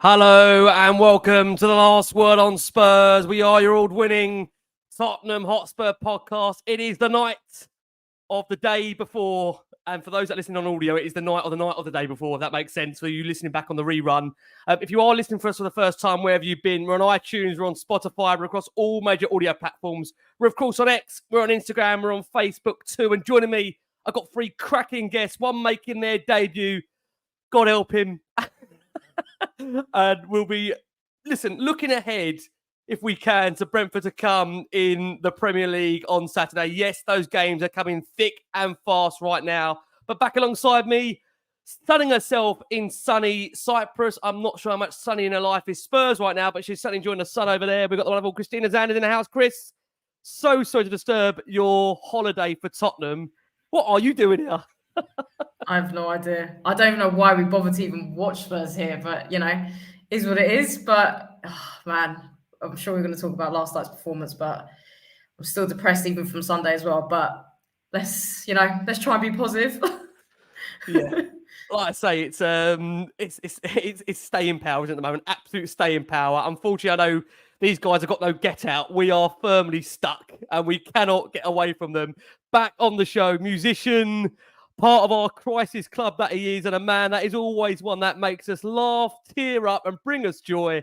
Hello and welcome to the Last Word on Spurs. We are your award-winning Tottenham Hotspur podcast. It is the night of the day before, and for those that listen on audio, it is the night of the day before, if that makes sense, for you listening back on the rerun. If you are listening for us for the first time, wherever you've been, we're on iTunes, we're on Spotify, we're across all major audio platforms. We're, of course, on X, we're on Instagram, we're on Facebook too. And joining me, I've got three cracking guests, one making their debut. God help him. And we'll be, looking ahead, if we can, to Brentford to come in the Premier League on Saturday. Yes, those games are coming thick and fast right now. But back alongside me, sunning herself in sunny Cyprus. I'm not sure how much sunny in her life is Spurs right now, but she's certainly enjoying the sun over there. We've got the wonderful Christina Zandes in the house. Chris, so sorry to disturb your holiday for Tottenham. What are you doing here? I have no idea. I don't even know why we bother to even watch Spurs here, but, is what it is. But, man, I'm sure we're going to talk about last night's performance, but I'm still depressed even from Sunday as well. But let's try and be positive. Yeah. Like I say, it's staying power at the moment. Absolute staying power. Unfortunately, I know these guys have got no get out. We are firmly stuck and we cannot get away from them. Back on the show, musician, part of our crisis club that he is, and a man that is always one that makes us laugh, tear up, and bring us joy.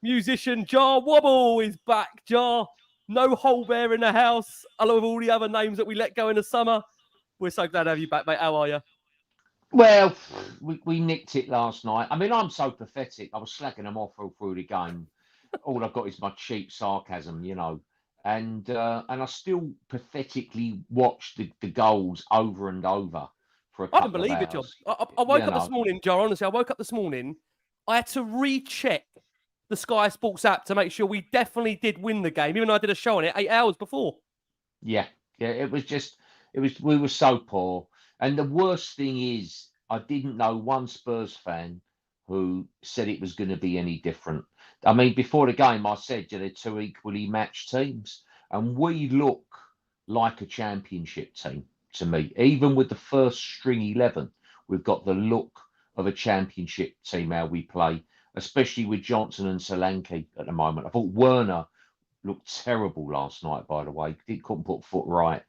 Musician Jah Wobble is back. Jah, no hole there in the house, along with all the other names that we let go in the summer. We're so glad to have you back, mate. How are you? Well, we nicked it last night. I mean, I'm so pathetic. I was slacking them off all through the game. All I've got is my cheap sarcasm, and I still pathetically watch the goals over and over for a couple I don't believe of it, John. hours. I woke up this morning, John. Honestly, I woke up this morning. I had to recheck the Sky Sports app to make sure we definitely did win the game, even though I did a show on it 8 hours before. Yeah. We were so poor. And the worst thing is, I didn't know one Spurs fan who said it was going to be any different. I mean, before the game, I said they're two equally matched teams, and we look like a championship team to me. Even with the first string 11, we've got the look of a championship team, how we play, especially with Johnson and Solanke at the moment. I thought Werner looked terrible last night, by the way. He couldn't put foot right.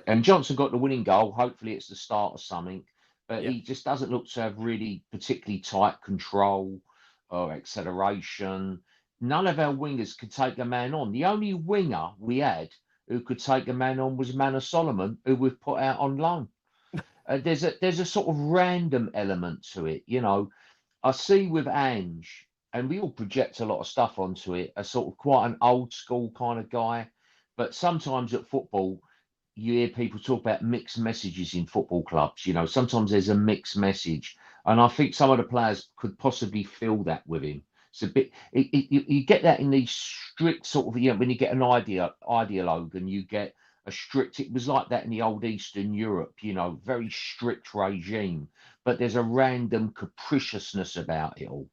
And Johnson got the winning goal. Hopefully it's the start of something. But He just doesn't look to have really particularly tight control or acceleration. None of our wingers could take a man on. The only winger we had who could take a man on was Manor Solomon, who we've put out on loan. There's a sort of random element to it. I see with Ange, and we all project a lot of stuff onto it, a sort of quite an old school kind of guy. But sometimes at football, you hear people talk about mixed messages in football clubs. Sometimes there's a mixed message. And I think some of the players could possibly feel that with him. It's a bit, you get that in these strict sort of, when you get an ideologue and you get a strict, it was like that in the old Eastern Europe, very strict regime. But there's a random capriciousness about it all.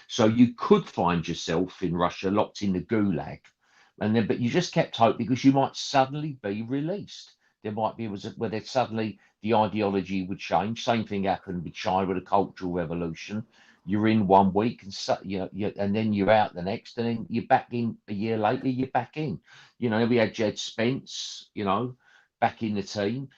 So you could find yourself in Russia locked in the gulag, but you just kept hope because you might suddenly be released. There might be where suddenly the ideology would change. Same thing happened with China with the Cultural Revolution. You're in 1 week and then you're out the next, and then you're back in a year later. You're back in. We had Jed Spence, back in the team.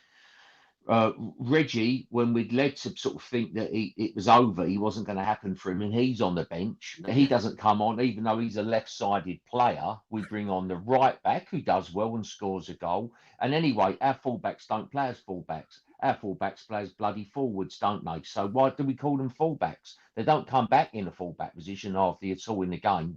Reggie, when we'd led to sort of think that it was over, he wasn't going to happen for him, and he's on the bench. He doesn't come on, even though he's a left-sided player. We bring on the right back, who does well and scores a goal. And anyway, our fullbacks don't play as fullbacks. Our fullbacks play as bloody forwards, don't they? So why do we call them fullbacks? They don't come back in a fullback position after it's all in the game,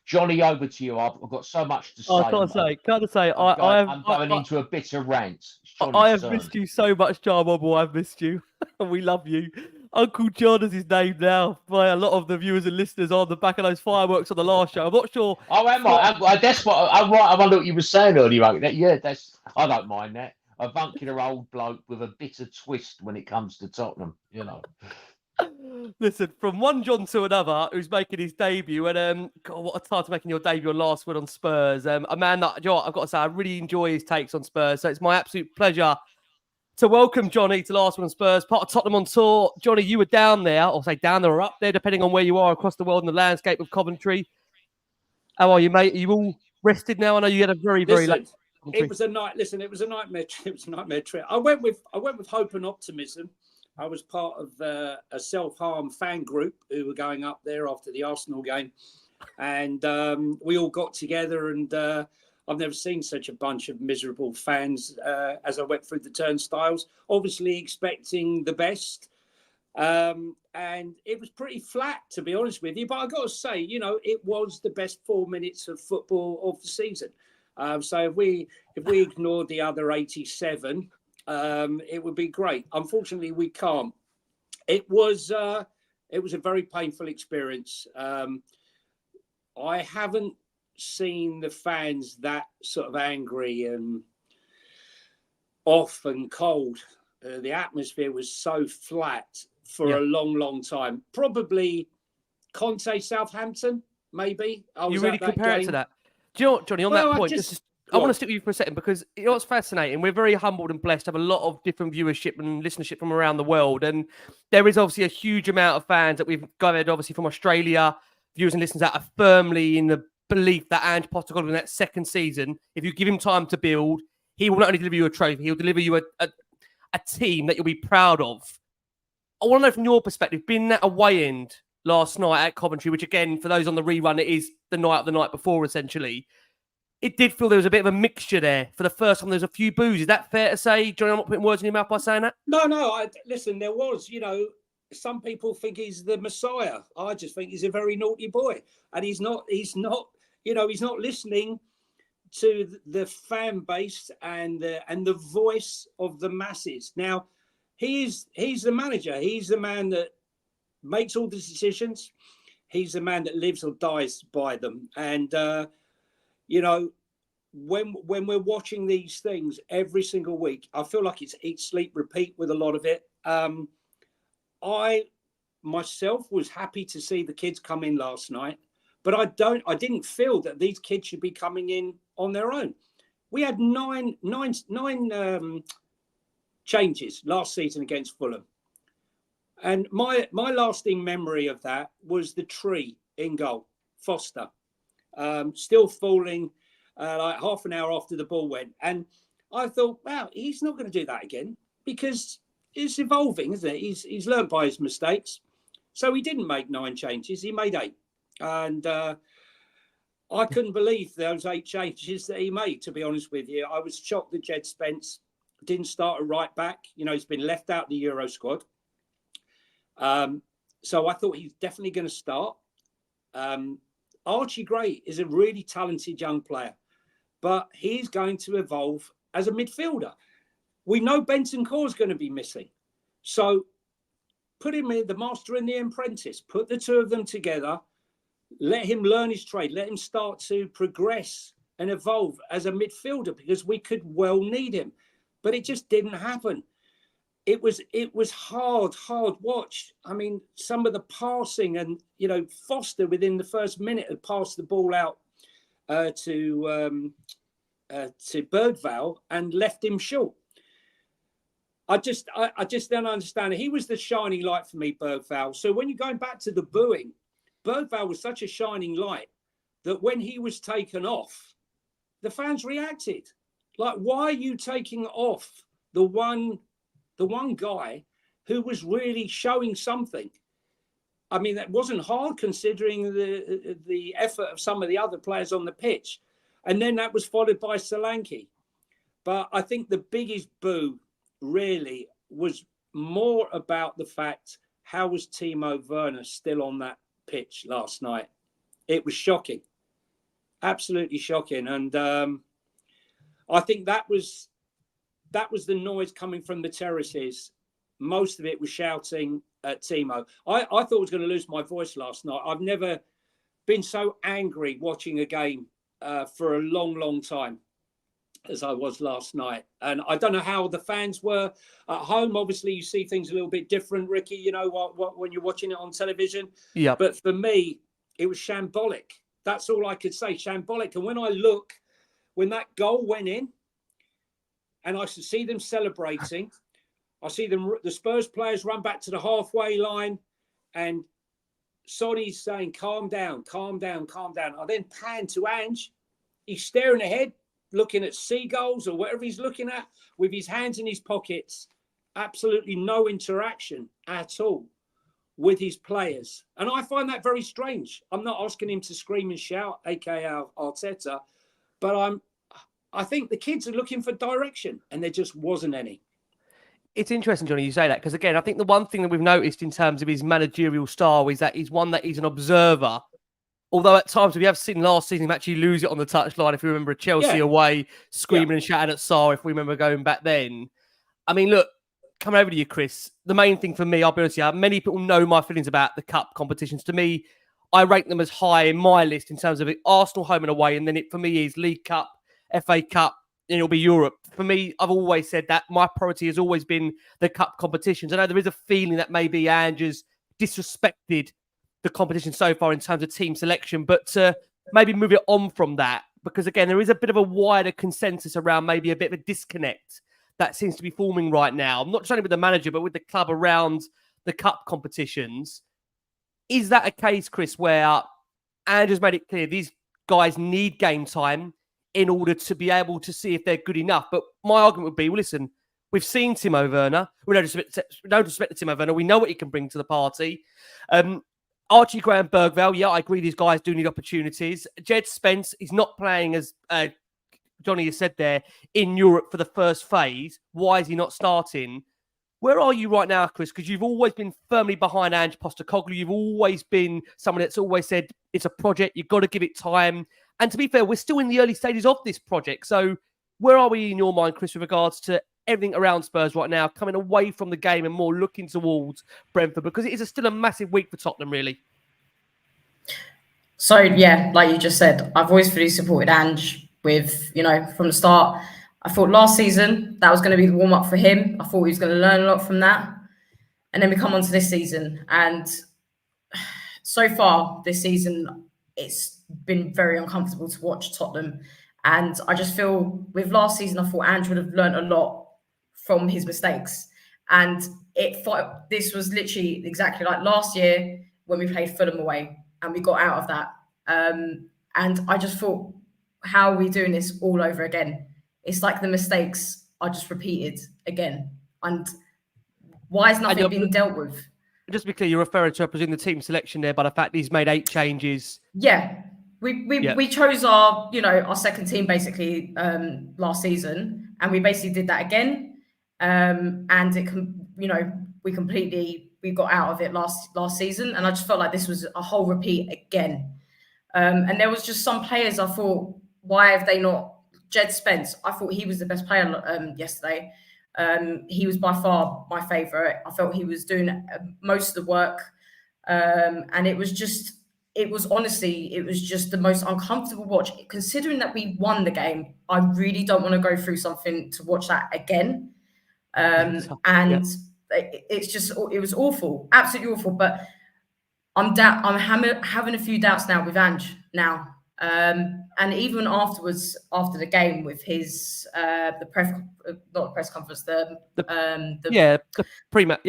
Jonny, over to you. I've got so much to say. I can't say. I'm going into a bitter rant. I have missed you so much, Jah Wobble. I've missed you. We love you. Uncle John is his name now by a lot of the viewers and listeners on the back of those fireworks on the last show. I'm not sure. Oh, am I? That's what I'm right. I wonder what you were saying earlier. I don't mind that. A Vuncular old bloke with a bitter twist when it comes to Tottenham, Listen, from one John to another, who's making his debut, and God, what a time to making your debut on Last Word on Spurs. A man that, I've got to say, I really enjoy his takes on Spurs. So it's my absolute pleasure So welcome, Jonny, to Last Word on Spurs, part of Tottenham On Tour. Jonny, you were down there, or say down there or up there, depending on where you are across the world in the landscape of Coventry. How are you, mate? Are you all rested now? I know you had a very late It was a night. Listen, it was a nightmare. It was a nightmare trip. I went with hope and optimism. I was part of a self-harm fan group who were going up there after the Arsenal game, and we all got together. And I've never seen such a bunch of miserable fans as I went through the turnstiles. Obviously, expecting the best. And it was pretty flat, to be honest with you. But I got to say, you know, it was the best 4 minutes of football of the season. So if we ignored the other 87, it would be great. Unfortunately, we can't. It was a very painful experience. I haven't seen the fans that sort of angry and off and cold. The atmosphere was so flat for a long time. Probably Conte Southampton, maybe. You really compare it to that? Do you know what, Jonny, on that point, I want to stick with you for a second, because you know what's fascinating? We're very humbled and blessed to have a lot of different viewership and listenership from around the world. And there is obviously a huge amount of fans that we've gathered, obviously, from Australia, viewers and listeners that are firmly in the belief that Ange Postecoglou in that second season, if you give him time to build, he will not only deliver you a trophy, he'll deliver you a team that you'll be proud of. I want to know from your perspective, being at away end last night at Coventry, which again, for those on the rerun, it is the night of the night before, essentially. It did feel there was a bit of a mixture there. For the first time, there's a few boos. Is that fair to say, Jonny? I'm not putting words in your mouth by saying that. No. Listen, there was, you know, some people think he's the Messiah. I just think he's a very naughty boy, and he's not. You know, he's not listening to the fan base and the voice of the masses. Now, he's the manager. He's the man that makes all the decisions. He's the man that lives or dies by them. And you know, when we're watching these things every single week, I feel like it's eat, sleep, repeat with a lot of it. I myself was happy to see the kids come in last night, but I didn't feel that these kids should be coming in on their own. We had nine changes last season against Fulham. And my lasting memory of that was the tree in goal, Foster, still falling like half an hour after the ball went. And I thought, wow, he's not going to do that again, because it's evolving, isn't it? He's learned by his mistakes. So he didn't make 9 changes. He made 8. And I couldn't believe those 8 changes that he made, to be honest with you. I was shocked that Jed Spence didn't start a right back. You know, he's been left out of the Euro squad. So I thought he's definitely going to start. Archie Gray is a really talented young player, but he's going to evolve as a midfielder. We know Bentancur is going to be missing. So put him in, the master and the apprentice, put the two of them together, let him learn his trade, let him start to progress and evolve as a midfielder, because we could well need him. But it just didn't happen. It was hard watch. I mean, some of the passing, and, you know, Foster within the first minute had passed the ball out to Bergvall and left him short. I just don't understand it. He was the shining light for me, Bergvall. So when you're going back to the booing, Bergvall was such a shining light that when he was taken off, the fans reacted. Like, why are you taking off the one guy who was really showing something? I mean, that wasn't hard considering the effort of some of the other players on the pitch. And then that was followed by Solanke. But I think the biggest boo really was more about the fact, how was Timo Werner still on that pitch last night? It was shocking. Absolutely shocking. And I think that was the noise coming from the terraces. Most of it was shouting at Timo. I thought I was going to lose my voice last night. I've never been so angry watching a game for a long time as I was last night. And I don't know how the fans were at home. Obviously, you see things a little bit different, Ricky, you know, what when you're watching it on television. Yeah. But for me, it was shambolic. That's all I could say, shambolic. And when that goal went in, and I should see them celebrating, I see the Spurs players run back to the halfway line, and Sonny's saying, calm down, calm down, calm down. I then pan to Ange. He's staring ahead, looking at seagulls or whatever he's looking at, with his hands in his pockets. Absolutely no interaction at all with his players. And I find that very strange. I'm not asking him to scream and shout, aka Arteta, but I think the kids are looking for direction, and there just wasn't any. It's interesting, Jonny, you say that, because again, I think the one thing that we've noticed in terms of his managerial style is that he's one that he's an observer. Although at times we have seen last season him actually lose it on the touchline. If you remember Chelsea away, screaming and shouting at Sarr, if we remember going back then. I mean, look, coming over to you, Chris, the main thing for me, I'll be honest with you, many people know my feelings about the cup competitions. To me, I rank them as high in my list in terms of it, Arsenal home and away, and then it for me is League Cup, FA Cup, and it'll be Europe. For me, I've always said that my priority has always been the cup competitions. I know there is a feeling that maybe Ange has disrespected the competition so far in terms of team selection, but to maybe move it on from that, because again, there is a bit of a wider consensus around maybe a bit of a disconnect that seems to be forming right now, not just only with the manager, but with the club around the cup competitions. Is that a case, Chris, where Ange has made it clear these guys need game time in order to be able to see if they're good enough? But my argument would be, well, listen, we've seen Timo Werner. We don't respect Timo Werner. We know what he can bring to the party. Archie Graham Bergvall, yeah, I agree these guys do need opportunities. Jed Spence, he's not playing, as Jonny has said there, in Europe for the first phase. Why is he not starting? Where are you right now, Chris? Because you've always been firmly behind Ange Postecoglou. You've always been someone that's always said it's a project. You've got to give it time. And to be fair, we're still in the early stages of this project. So where are we in your mind, Chris, with regards to everything around Spurs right now, coming away from the game and more looking towards Brentford? Because it is still a massive week for Tottenham, really. So, yeah, like you just said, I've always fully supported Ange with, from the start. I thought last season that was going to be the warm-up for him. I thought he was going to learn a lot from that. And then we come on to this season. And so far this season, it's been very uncomfortable to watch Tottenham. And I just feel with last season, I thought Ange would have learned a lot from his mistakes. And this was literally exactly like last year when we played Fulham away and we got out of that. And I just thought, how are we doing this all over again? It's like the mistakes are just repeated again. And why is nothing being dealt with? Just to be clear, you're referring to, I presume, the team selection there by the fact he's made 8 changes. Yeah. We chose our second team basically last season, and we basically did that again. And we got out of it last season, and I just felt like this was a whole repeat again. And there was just some players I thought, why have they not? Jed Spence, I thought he was the best player yesterday. He was by far my favourite. I felt he was doing most of the work, and it was just the most uncomfortable watch. Considering that we won the game, I really don't want to go through something to watch that again. It was awful, absolutely awful. But I'm having a few doubts now with Ange now. And even afterwards, after the game with his pre-match,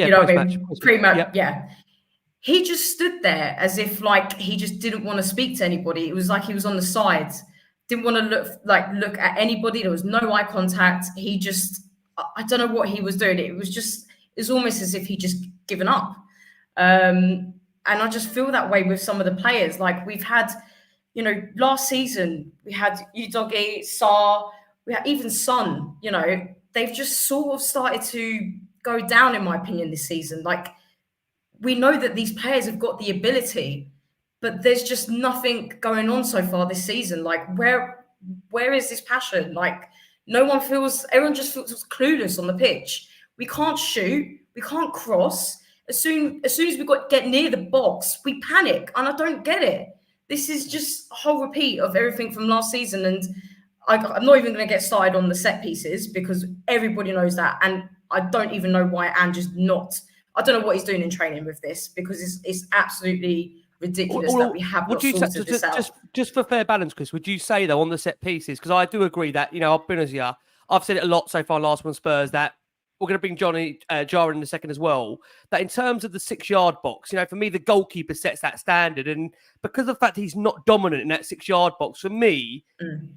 he just stood there as if like he just didn't want to speak to anybody. It was like he was on the sides, didn't want to look at anybody. There was no eye contact. He just, I don't know what he was doing. It's almost as if he just given up. And I just feel that way with some of the players. Like we've had, last season we had Udogie, Sarr, we had even Son. They've just sort of started to go down, in my opinion, this season. Like we know that these players have got the ability, but there's just nothing going on so far this season. Like where is this passion? Like everyone just feels clueless on the pitch. We can't shoot, we can't cross. As soon as we get near the box, we panic, and I don't get it. This is just a whole repeat of everything from last season, and I'm not even going to get started on the set pieces because everybody knows that, and I don't even know why Ange is not. I don't know what he's doing in training with this because it's absolutely ridiculous that we have not sorted this out. Just for fair balance, Chris, would you say though on the set pieces? Because I do agree that I've been as I've said it a lot so far. Last one Spurs that we're going to bring Johnny Jar in a second as well, that in terms of the 6-yard box, for me, the goalkeeper sets that standard. And because of the fact he's not dominant in that 6-yard box, for me,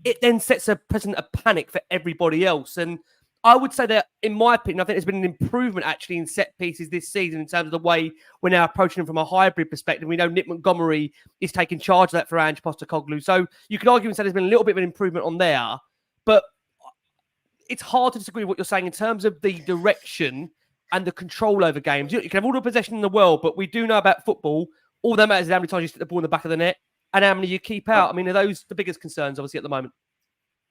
it then sets a precedent of panic for everybody else. And I would say that, in my opinion, I think there's been an improvement actually in set pieces this season in terms of the way we're now approaching them from a hybrid perspective. We know Nick Montgomery is taking charge of that for Ange Postecoglou. So you could argue and say there's been a little bit of an improvement on there. But it's hard to disagree with what you're saying in terms of the direction and the control over games. You can have all the possession in the world, but we do know about football. All that matters is how many times you stick the ball in the back of the net and how many you keep out. I mean, are those the biggest concerns, obviously, at the moment?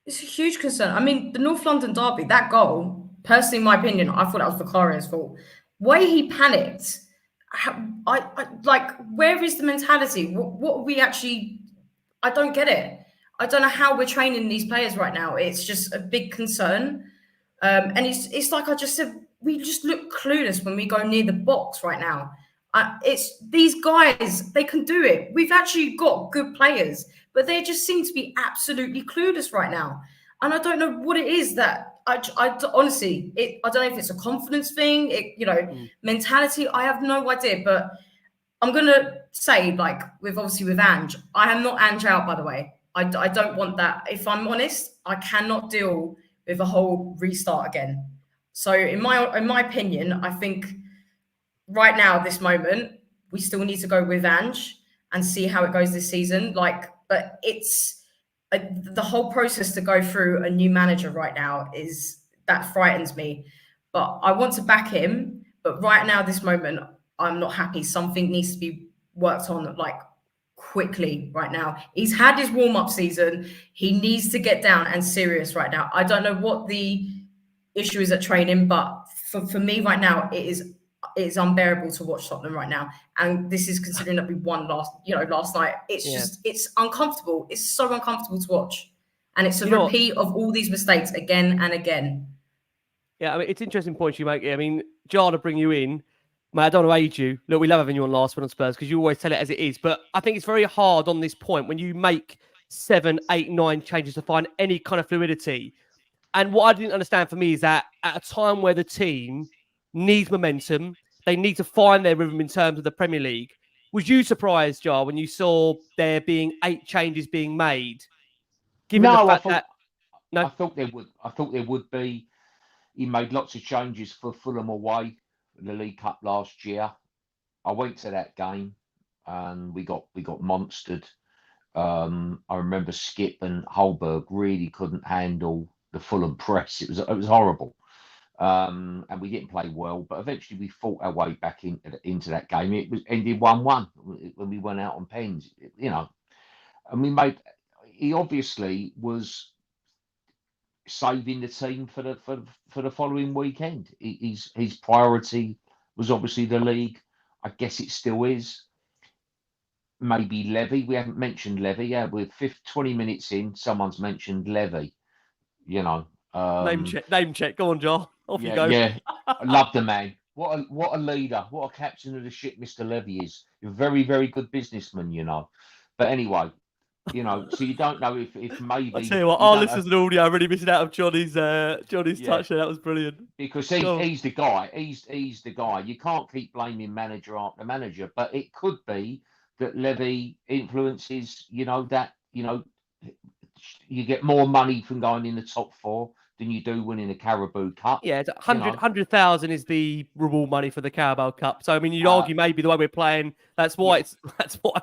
It's a huge concern. I mean, the North London derby, that goal, personally, in my opinion, I thought that was Vicaria's fault. Way he panicked, I like, where is the mentality? What are we actually... I don't get it. I don't know how we're training these players right now. It's just a big concern. And it's like I just said, we just look clueless when we go near the box right now. It's these guys, they can do it. We've actually got good players, but they just seem to be absolutely clueless right now. And I don't know what it is that I honestly, I don't know if it's a confidence thing, mentality. I have no idea, but I'm going to say, like, with Ange, I am not Ange out, by the way. I don't want that. If I'm honest, I cannot deal with a whole restart again. So in my opinion, I think right now, this moment, we still need to go with Ange and see how it goes this season. But it's the whole process to go through a new manager right now that frightens me. But I want to back him. But right now, this moment, I'm not happy. Something needs to be worked on, quickly right now. He's had his warm-up season. He needs to get down and serious right now. I don't know what the issue is at training, but for me right now, it's unbearable to watch Tottenham right now. And this is considering that we won last night. It's uncomfortable. It's so uncomfortable to watch. And it's a repeat of all these mistakes again and again. Yeah, I mean, it's interesting points you make. I mean, Jar, to bring you in, man, I don't want to age you. Look, we love having you on Last Word on Spurs because you always tell it as it is. But I think it's very hard on this point when you make 7, 8, 9 changes to find any kind of fluidity. And what I didn't understand for me is that at a time where the team needs momentum, they need to find their rhythm in terms of the Premier League. Was you surprised, Jar, when you saw there being 8 changes being made? Given the fact I thought there would. I thought there would be. He made lots of changes for Fulham away in the League Cup last year. I went to that game and we got monstered. I remember Skip and Holberg really couldn't handle the Fulham press. It was horrible. And we didn't play well, but eventually we fought our way back into that game. It was ended 1-1 when we went out on pens, and he obviously was saving the team for the following weekend. His priority was obviously the league. I guess it still is. Maybe Levy. We haven't mentioned Levy. Yeah, we're 20 minutes in. Someone's mentioned Levy. Name check. Go on, Jar. Off you go. Yeah, I love the man. What a leader. What a captain of the ship Mr. Levy is. You're a very, very good businessman, But anyway, so you don't know if maybe... I'll tell you what, our listeners and audio are really missing out of Johnny's touch there. That was brilliant. Because he's the guy. He's the guy. You can't keep blaming manager after manager, but it could be that Levy influences, you get more money from going in the top 4 than you do winning the Carabao Cup. Yeah, 100,000 is the reward money for the Carabao Cup. So I mean, you'd argue maybe the way we're playing, that's why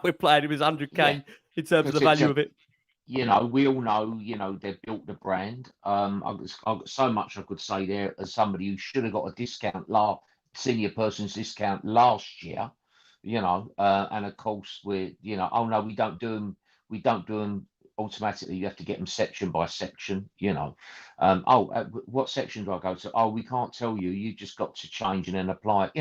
we're playing. It was 100k in terms of the value of it. We all know, they've built the brand. I've got so much I could say there as somebody who should have got a discount, senior person's discount last year. And of course we don't do them automatically. You have to get them section by section. What section do I go to? We can't tell you. You just got to change and then apply it.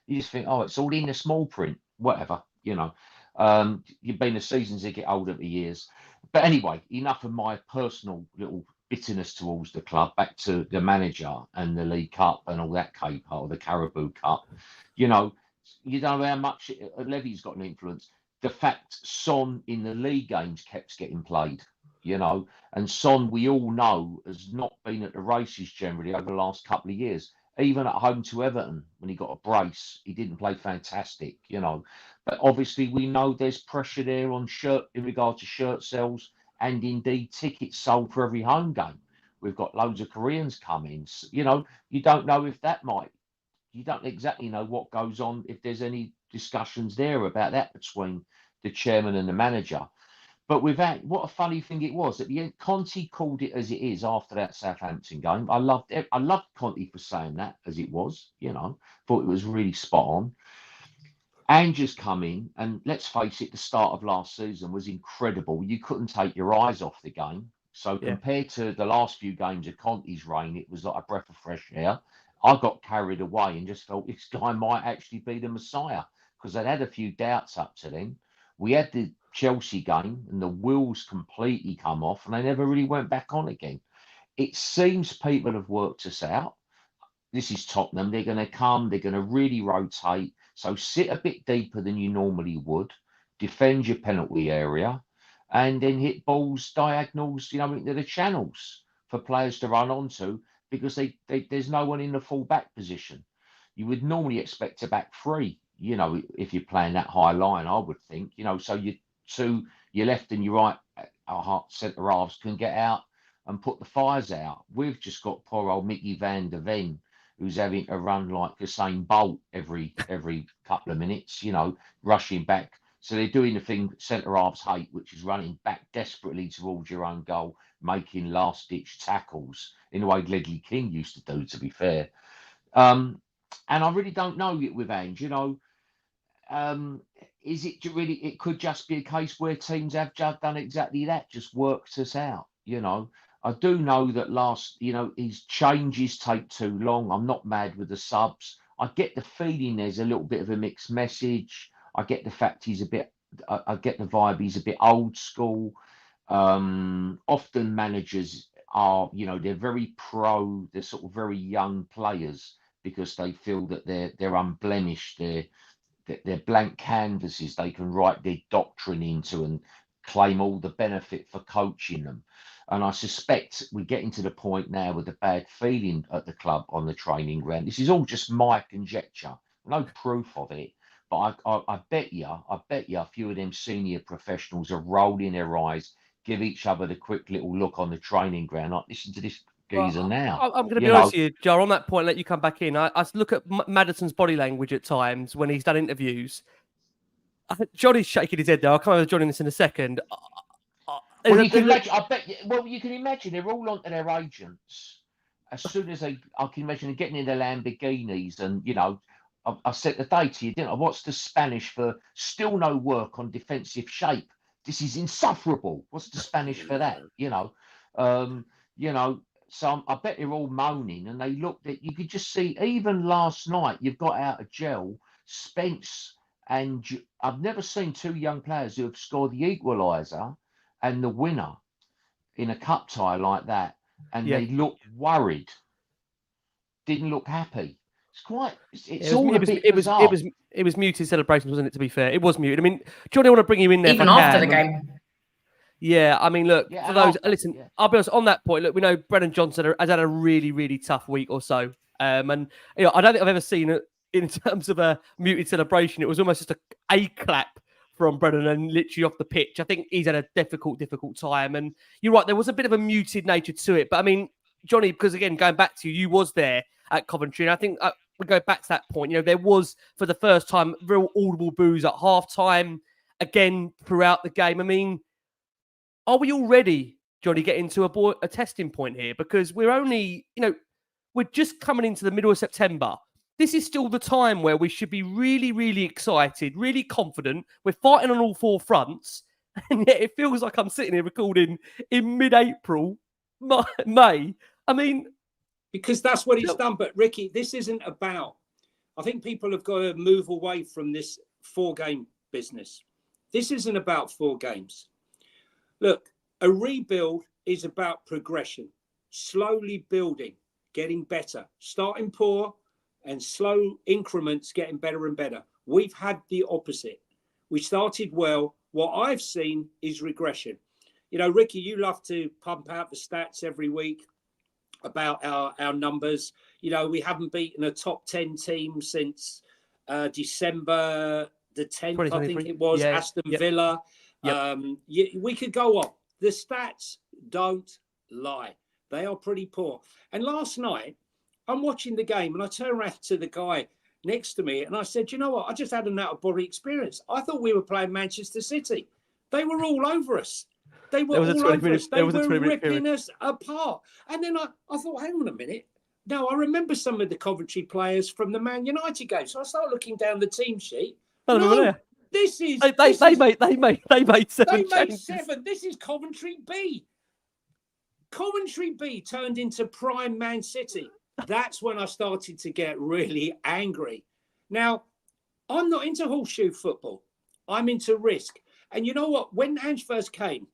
You just think, it's all in the small print. Whatever. You've been the seasons that get older for years. But anyway, enough of my personal little bitterness towards the club. Back to the manager and the League Cup and all that caper, or the Carabao Cup. You know how much Levy's got an influence. The fact Son in the league games kept getting played, and Son, we all know, has not been at the races generally over the last couple of years. Even at home to Everton, when he got a brace, he didn't play fantastic, you know. But obviously, we know there's pressure there on in regard to shirt sales and indeed tickets sold for every home game. We've got loads of Koreans coming. You know, you don't know if that might. You don't exactly know what goes on, if there's any discussions there about that between the chairman and the manager. But without, what a funny thing it was. At the end, Conte called it as it is after that Southampton game. I loved Conte for saying that as it was, you know, thought it was really spot on. Ange's come in, and let's face it, the start of last season was incredible. You couldn't take your eyes off the game. So compared to the last few games of Conte's reign, it was like a breath of fresh air. I got carried away and just felt this guy might actually be the Messiah, because I'd had a few doubts up to then. We had the Chelsea game and the wheels completely come off and they never really went back on again. It seems people have worked us out. This is Tottenham. They're going to come. They're going to really rotate. So sit a bit deeper than you normally would. Defend your penalty area. And then hit balls, diagonals, you know, into the channels for players to run onto, because there's no one in the full back position. You would normally expect a back three, you know, if you're playing that high line, I would think, you know, so your left and your right centre halves can get out and put the fires out. We've just got poor old Mickey van der Ven, who's having to run like Usain Bolt every couple of minutes, you know, rushing back. So they're doing the thing centre halves hate, which is running back desperately towards your own goal, making last-ditch tackles in the way Ledley King used to do, to be fair. And I really don't know it with Ange, you know. Is it really, it could just be a case where teams have just done exactly that, just worked us out, you know. I do know that you know, his changes take too long. I'm not mad with the subs. I get the feeling there's a little bit of a mixed message. I get the fact I get the vibe he's a bit old school. Often managers are, you know, they're very they're sort of very young players because they feel that they're unblemished, they're blank canvases they can write their doctrine into and claim all the benefit for coaching them. And I suspect we're getting to the point now with a bad feeling at the club on the training ground. This is all just my conjecture, no proof of it. But I bet you a few of them senior professionals are rolling their eyes, give each other the quick little look on the training ground. Like, listen to this geezer now. I'm going to be honest with you, Jar, on that point, let you come back in. I look at Maddison's body language at times when he's done interviews. Johnny's shaking his head there. I'll come over to Johnny in this in a second. Well, you can imagine, you can imagine they're all onto their agents. As soon as I can imagine them getting in their Lamborghinis and, you know, I said today to you, didn't I? What's the Spanish for still no work on defensive shape? This is insufferable. What's the Spanish for that? You know, so I bet they're all moaning, and they looked at, you could just see, even last night, you've got out of gel, Spence, and I've never seen two young players who have scored the equaliser and the winner in a cup tie like that, and they looked worried, didn't look happy. It was muted celebrations, wasn't it? To be fair, it was muted. I mean, Johnny, I want to bring you in there even after the game. Yeah, I mean, look, for those, listen, I'll be honest on that point. Look, we know Brennan Johnson has had a really, really tough week or so, and you know, I don't think I've ever seen it in terms of a muted celebration. It was almost just a clap from Brennan and literally off the pitch. I think he's had a difficult time, and you're right, there was a bit of a muted nature to it. But I mean, Johnny, because again, going back to you was there at Coventry, and I think we go back to that point. You know, there was for the first time real audible boos at halftime, again throughout the game. I mean, are we already, Johnny, getting to a testing point here? Because we're only, you know, we're just coming into the middle of September. This is still the time where we should be really, really excited, really confident. We're fighting on all four fronts, and yet it feels like I'm sitting here recording in mid-April, May. I mean, because that's what it's done. But Ricky, this isn't about. I think people have got to move away from this 4-game business. This isn't about 4 games. Look, a rebuild is about progression, slowly building, getting better, starting poor and slow increments, getting better and better. We've had the opposite. We started well. What I've seen is regression. You know, Ricky, you love to pump out the stats every week. about our numbers. You know, we haven't beaten a top 10 team since December the 10th, I think it was, Aston Villa. We could go on. The stats don't lie. They are pretty poor. And last night, I'm watching the game and I turn around to the guy next to me and I said, you know what? I just had an out-of-body experience. I thought we were playing Manchester City. They were all over us. They were all over us. They were ripping us apart. And then I thought, hang on a minute. No, I remember some of the Coventry players from the Man United game. So I start looking down the team sheet. No, this is they made 7 changes. 7. This is Coventry B. Coventry B turned into prime Man City. That's when I started to get really angry. Now, I'm not into horseshoe football. I'm into risk. And you know what? When Ange first came,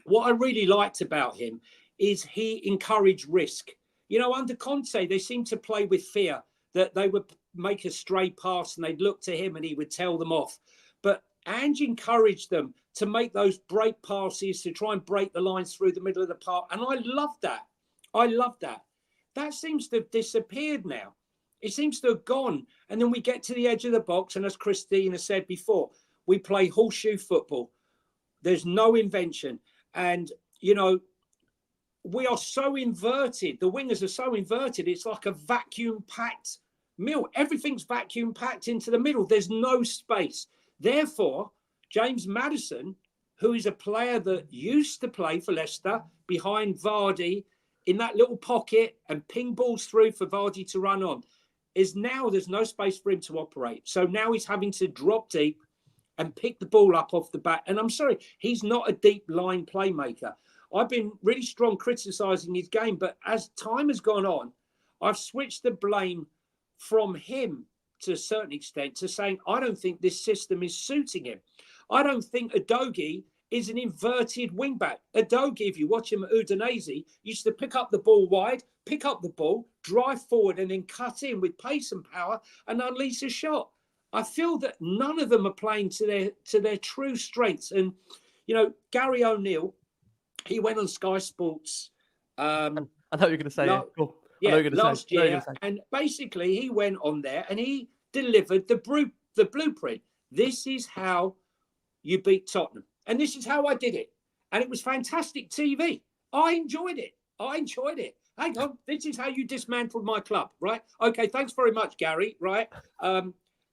what I really liked about him is he encouraged risk. You know, under Conte, they seemed to play with fear that they would make a stray pass and they'd look to him and he would tell them off. But Ange encouraged them to make those break passes, to try and break the lines through the middle of the park. And I love that. I love that. That seems to have disappeared now. It seems to have gone. And then we get to the edge of the box. And as Christina said before, we play horseshoe football. There's no invention. And, you know, we are so inverted. The wingers are so inverted. It's like a vacuum-packed mill. Everything's vacuum-packed into the middle. There's no space. Therefore, James Maddison, who is a player that used to play for Leicester behind Vardy in that little pocket and ping balls through for Vardy to run on, is now there's no space for him to operate. So now he's having to drop deep and pick the ball up off the back. And I'm sorry, he's not a deep line playmaker. I've been really strong criticising his game, but as time has gone on, I've switched the blame from him to a certain extent to saying, I don't think this system is suiting him. I don't think Udogie is an inverted wing-back. Udogie, if you watch him at Udinese, used to pick up the ball wide, pick up the ball, drive forward and then cut in with pace and power and unleash a shot. I feel that none of them are playing to their true strengths. And, you know, Gary O'Neill, he went on Sky Sports. I know you're going to say cool. Last year. And basically he went on there and he delivered the blueprint. This is how you beat Tottenham. And this is how I did it. And it was fantastic TV. I enjoyed it. Hang on. This is how you dismantled my club, right? Okay, thanks very much, Gary, right?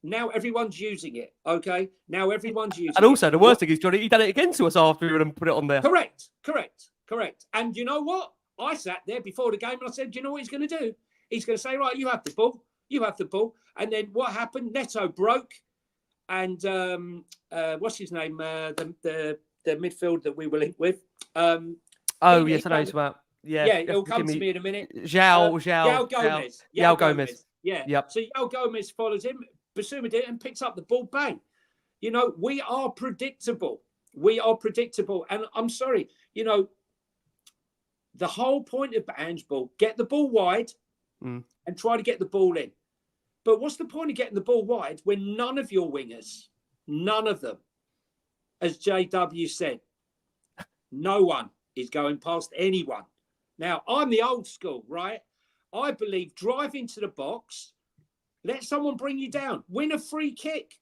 Now everyone's using it, okay? Now everyone's using it. And also, the worst thing is, Johnny, he done it again to us after we put it on there. Correct. And you know what? I sat there before the game and I said, do you know what he's going to do? He's going to say, right, you have the ball. And then what happened? Neto broke. And what's his name? The midfield that we were linked with. Yes, I know it's about. Yeah, it'll come to me in a minute. João Gomez. João Gomez. Yeah. Yep. So João Gomez follows him. Basuma did and picks up the ball. Bang. You know, we are predictable. And I'm sorry, you know, the whole point of Ange ball, get the ball wide and try to get the ball in. But what's the point of getting the ball wide when none of your wingers, none of them, as JW said, no one is going past anyone. Now, I'm the old school, right? I believe drive into the box, let someone bring you down, win a free kick.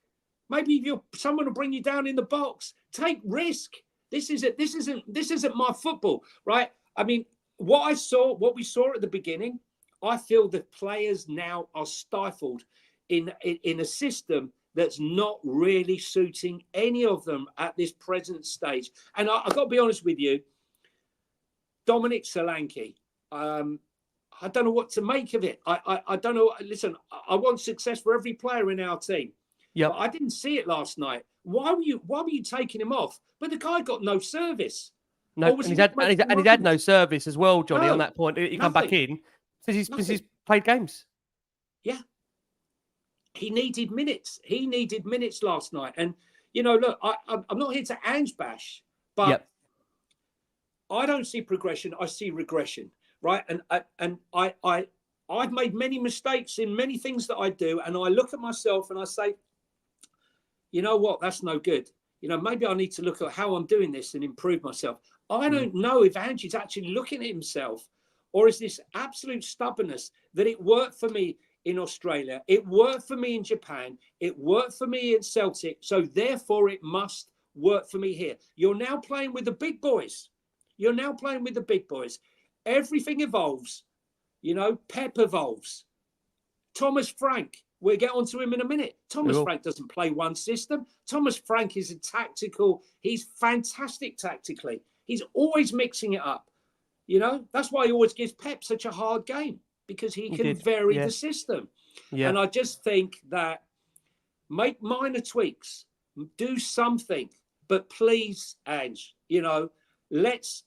Maybe someone will bring you down in the box. Take risk. This isn't my football, right? I mean, what we saw at the beginning, I feel the players now are stifled in a system that's not really suiting any of them at this present stage. And I've got to be honest with you, Dominic Solanke, I don't know what to make of it. I don't know. Listen, I want success for every player in our team. Yeah, I didn't see it last night. Why were you taking him off? But the guy got no service. No, and he's had no service as well, Johnny. On that point, he come back in because he's played games. Yeah, he needed minutes. He needed minutes last night. And you know, look, I'm not here to Ange bash, but I don't see progression. I see regression, right? And I've made many mistakes in many things that I do, and I look at myself and I say, you know what? That's no good. You know, maybe I need to look at how I'm doing this and improve myself. I don't know if Ange is actually looking at himself Or is this absolute stubbornness that it worked for me in Australia, it worked for me in Japan, it worked for me in Celtic, so therefore it must work for me here? You're now playing with the big boys. You're now playing with the big boys. Everything evolves. You know, Pep evolves. Thomas Frank, we'll get onto him in a minute. Thomas Frank doesn't play one system. Thomas Frank is he's fantastic tactically. He's always mixing it up. You know, that's why he always gives Pep such a hard game, because he can vary the system. Yeah. And I just think that make minor tweaks, do something, but please, Ange, you know, let's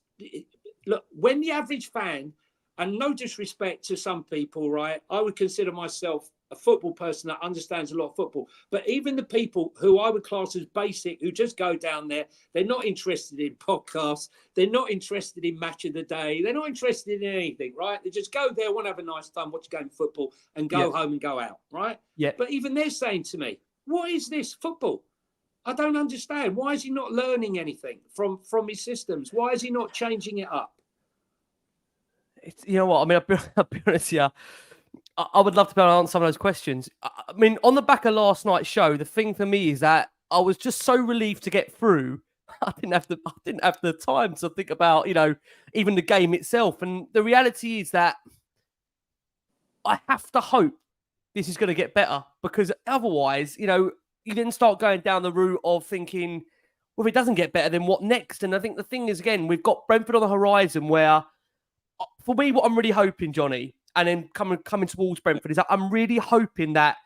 look, when the average fan, and no disrespect to some people, right? I would consider myself a football person that understands a lot of football. But even the people who I would class as basic, who just go down there, they're not interested in podcasts. They're not interested in match of the day. They're not interested in anything, right? They just go there, want to have a nice time, watch a game of football, and go home and go out, right? Yeah. But even they're saying to me, what is this football? I don't understand. Why is he not learning anything from his systems? Why is he not changing it up? You know what? I mean, I'll be honest here. I would love to be able to answer some of those questions. I mean, on the back of last night's show, the thing for me is that I was just so relieved to get through. I didn't have the time to think about, you know, even the game itself. And the reality is that I have to hope this is going to get better, because otherwise, you know, you then start going down the route of thinking, well, if it doesn't get better, then what next? And I think the thing is, again, we've got Brentford on the horizon where, for me, what I'm really hoping, Jonny, and then coming towards Brentford, is that I'm really hoping that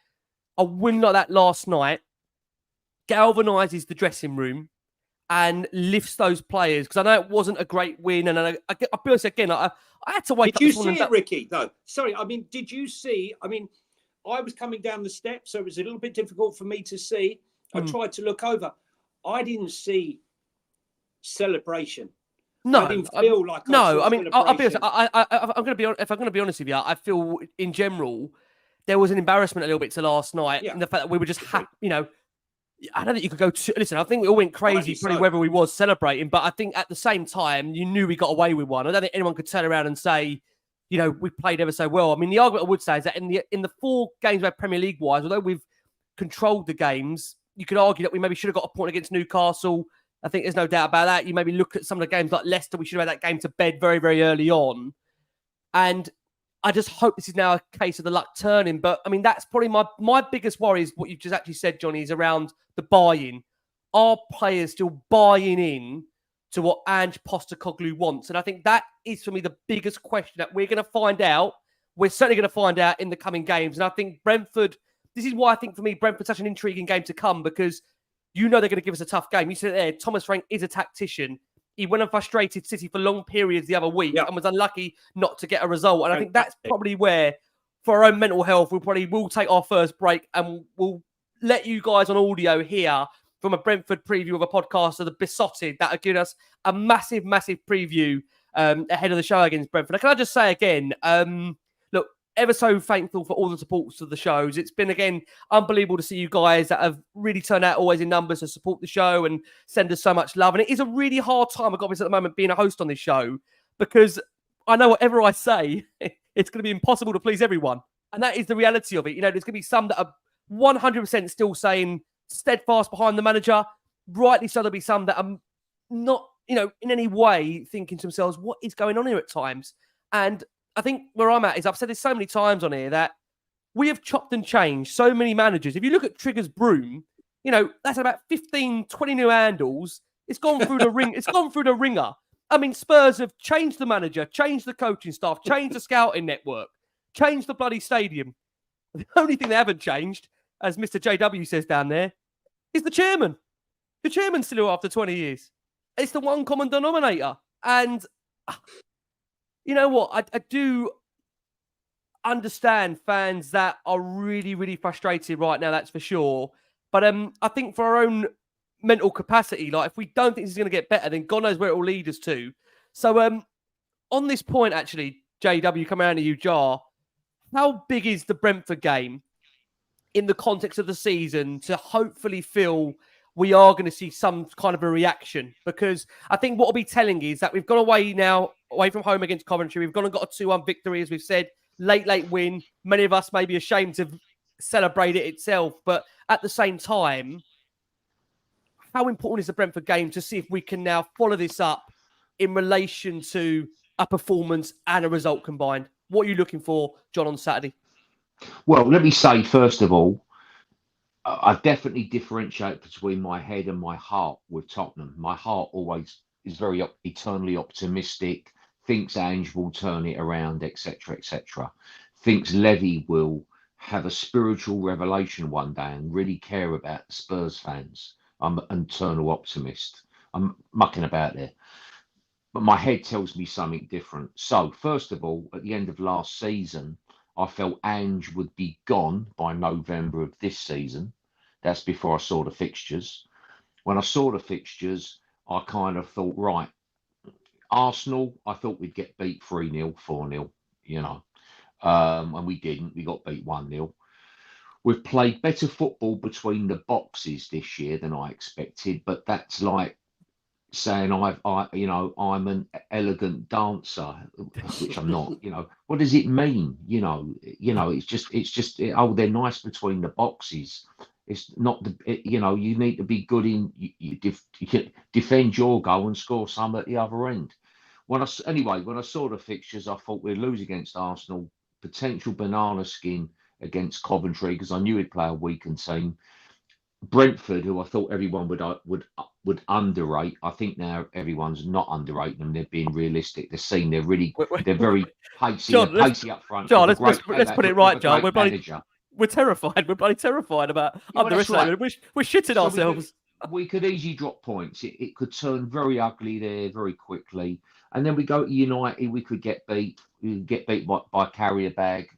a win like that last night galvanises the dressing room and lifts those players. Because I know it wasn't a great win, and I'll be honest, again, I had to wake up. Did you see it, Ricky? No, sorry. I mean, did you see? I mean, I was coming down the steps, so it was a little bit difficult for me to see. I tried to look over. I didn't see celebration. No, I didn't feel like. I mean, I'll be honest. I'm going to be. If I'm going to be honest with you, I feel in general there was an embarrassment a little bit to last night, and the fact that we were just happy. You know, I don't think you could go. Listen, I think we all went crazy, probably whether we was celebrating, but I think at the same time you knew we got away with one. I don't think anyone could turn around and say, you know, we played ever so well. I mean, the argument I would say is that in the 4 games we had Premier League wise, although we've controlled the games, you could argue that we maybe should have got a point against Newcastle. I think there's no doubt about that. You maybe look at some of the games like Leicester, we should have had that game to bed very, very early on. And I just hope this is now a case of the luck turning. But, I mean, that's probably my biggest worry is what you've just actually said, Jonny, is around the buy-in. Are players still buying in to what Ange Postecoglou wants? And I think that is, for me, the biggest question that we're going to find out. We're certainly going to find out in the coming games. And I think Brentford, this is why I think, for me, Brentford's such an intriguing game to come, because you know they're going to give us a tough game. You said there, Thomas Frank is a tactician. He went and frustrated City for long periods the other week and was unlucky not to get a result. And I think that's probably where, for our own mental health, we will take our first break, and we'll let you guys on audio hear from a Brentford preview of a podcast of the Besotted that will give us a massive, massive preview ahead of the show against Brentford. Now, can I just say again, look, ever so thankful for all the supports of the shows. It's been, again, unbelievable to see you guys that have really turned out always in numbers to support the show and send us so much love. And it is a really hard time, I've got this at the moment, being a host on this show, because I know whatever I say, it's going to be impossible to please everyone. And that is the reality of it. You know, there's going to be some that are 100% still saying steadfast behind the manager. Rightly so, there'll be some that are not, you know, in any way thinking to themselves, what is going on here at times? And I think where I'm at is, I've said this so many times on here, that we have chopped and changed so many managers. If you look at Trigger's broom, you know, that's about 15, 20 new handles. It's gone through the ring. It's gone through the ringer. I mean, Spurs have changed the manager, changed the coaching staff, changed the scouting network, changed the bloody stadium. The only thing they haven't changed, as Mr. JW says down there, is the chairman. The chairman's still here after 20 years. It's the one common denominator. And you know what? I do understand fans that are really, really frustrated right now, that's for sure. But I think for our own mental capacity, like, if we don't think this is going to get better, then God knows where it will lead us to. So on this point, actually, JW, come around to you, Jar, how big is the Brentford game in the context of the season to hopefully fill we are going to see some kind of a reaction, because I think what will be telling is that we've gone away from home against Coventry. We've gone and got a 2-1 victory, as we've said, late win. Many of us may be ashamed to celebrate it itself, but at the same time, how important is the Brentford game to see if we can now follow this up in relation to a performance and a result combined? What are you looking for, John, on Saturday? Well, let me say, first of all, I definitely differentiate between my head and my heart with Tottenham. My heart always is very eternally optimistic, thinks Ange will turn it around, etc., etc. Thinks Levy will have a spiritual revelation one day and really care about the Spurs fans. I'm an eternal optimist. I'm mucking about there. But my head tells me something different. So, first of all, at the end of last season, I felt Ange would be gone by November of this season. That's before I saw the fixtures. When I saw the fixtures, I kind of thought, right, Arsenal, I thought we'd get beat 3-0, 4-0, and we didn't. We got beat 1-0. We've played better football between the boxes this year than I expected, but that's like saying I'm an elegant dancer, which I'm not. What does it mean? It's just they're nice between the boxes. It's not you need to be good in you defend your goal and score some at the other end. When I saw the fixtures, I thought we'd lose against Arsenal, potential banana skin against Coventry, because I knew he'd play a weakened team. Brentford, who I thought everyone would underrate. I think now everyone's not underrating them. They're being realistic. They're very pacey up front. John, let's put it right, John. We're terrified. We're bloody terrified about underestimating. Right. We're shitting ourselves. We could easily drop points. It could turn very ugly there very quickly. And then we go to United, we could get beat. We could get beat by carrier bag.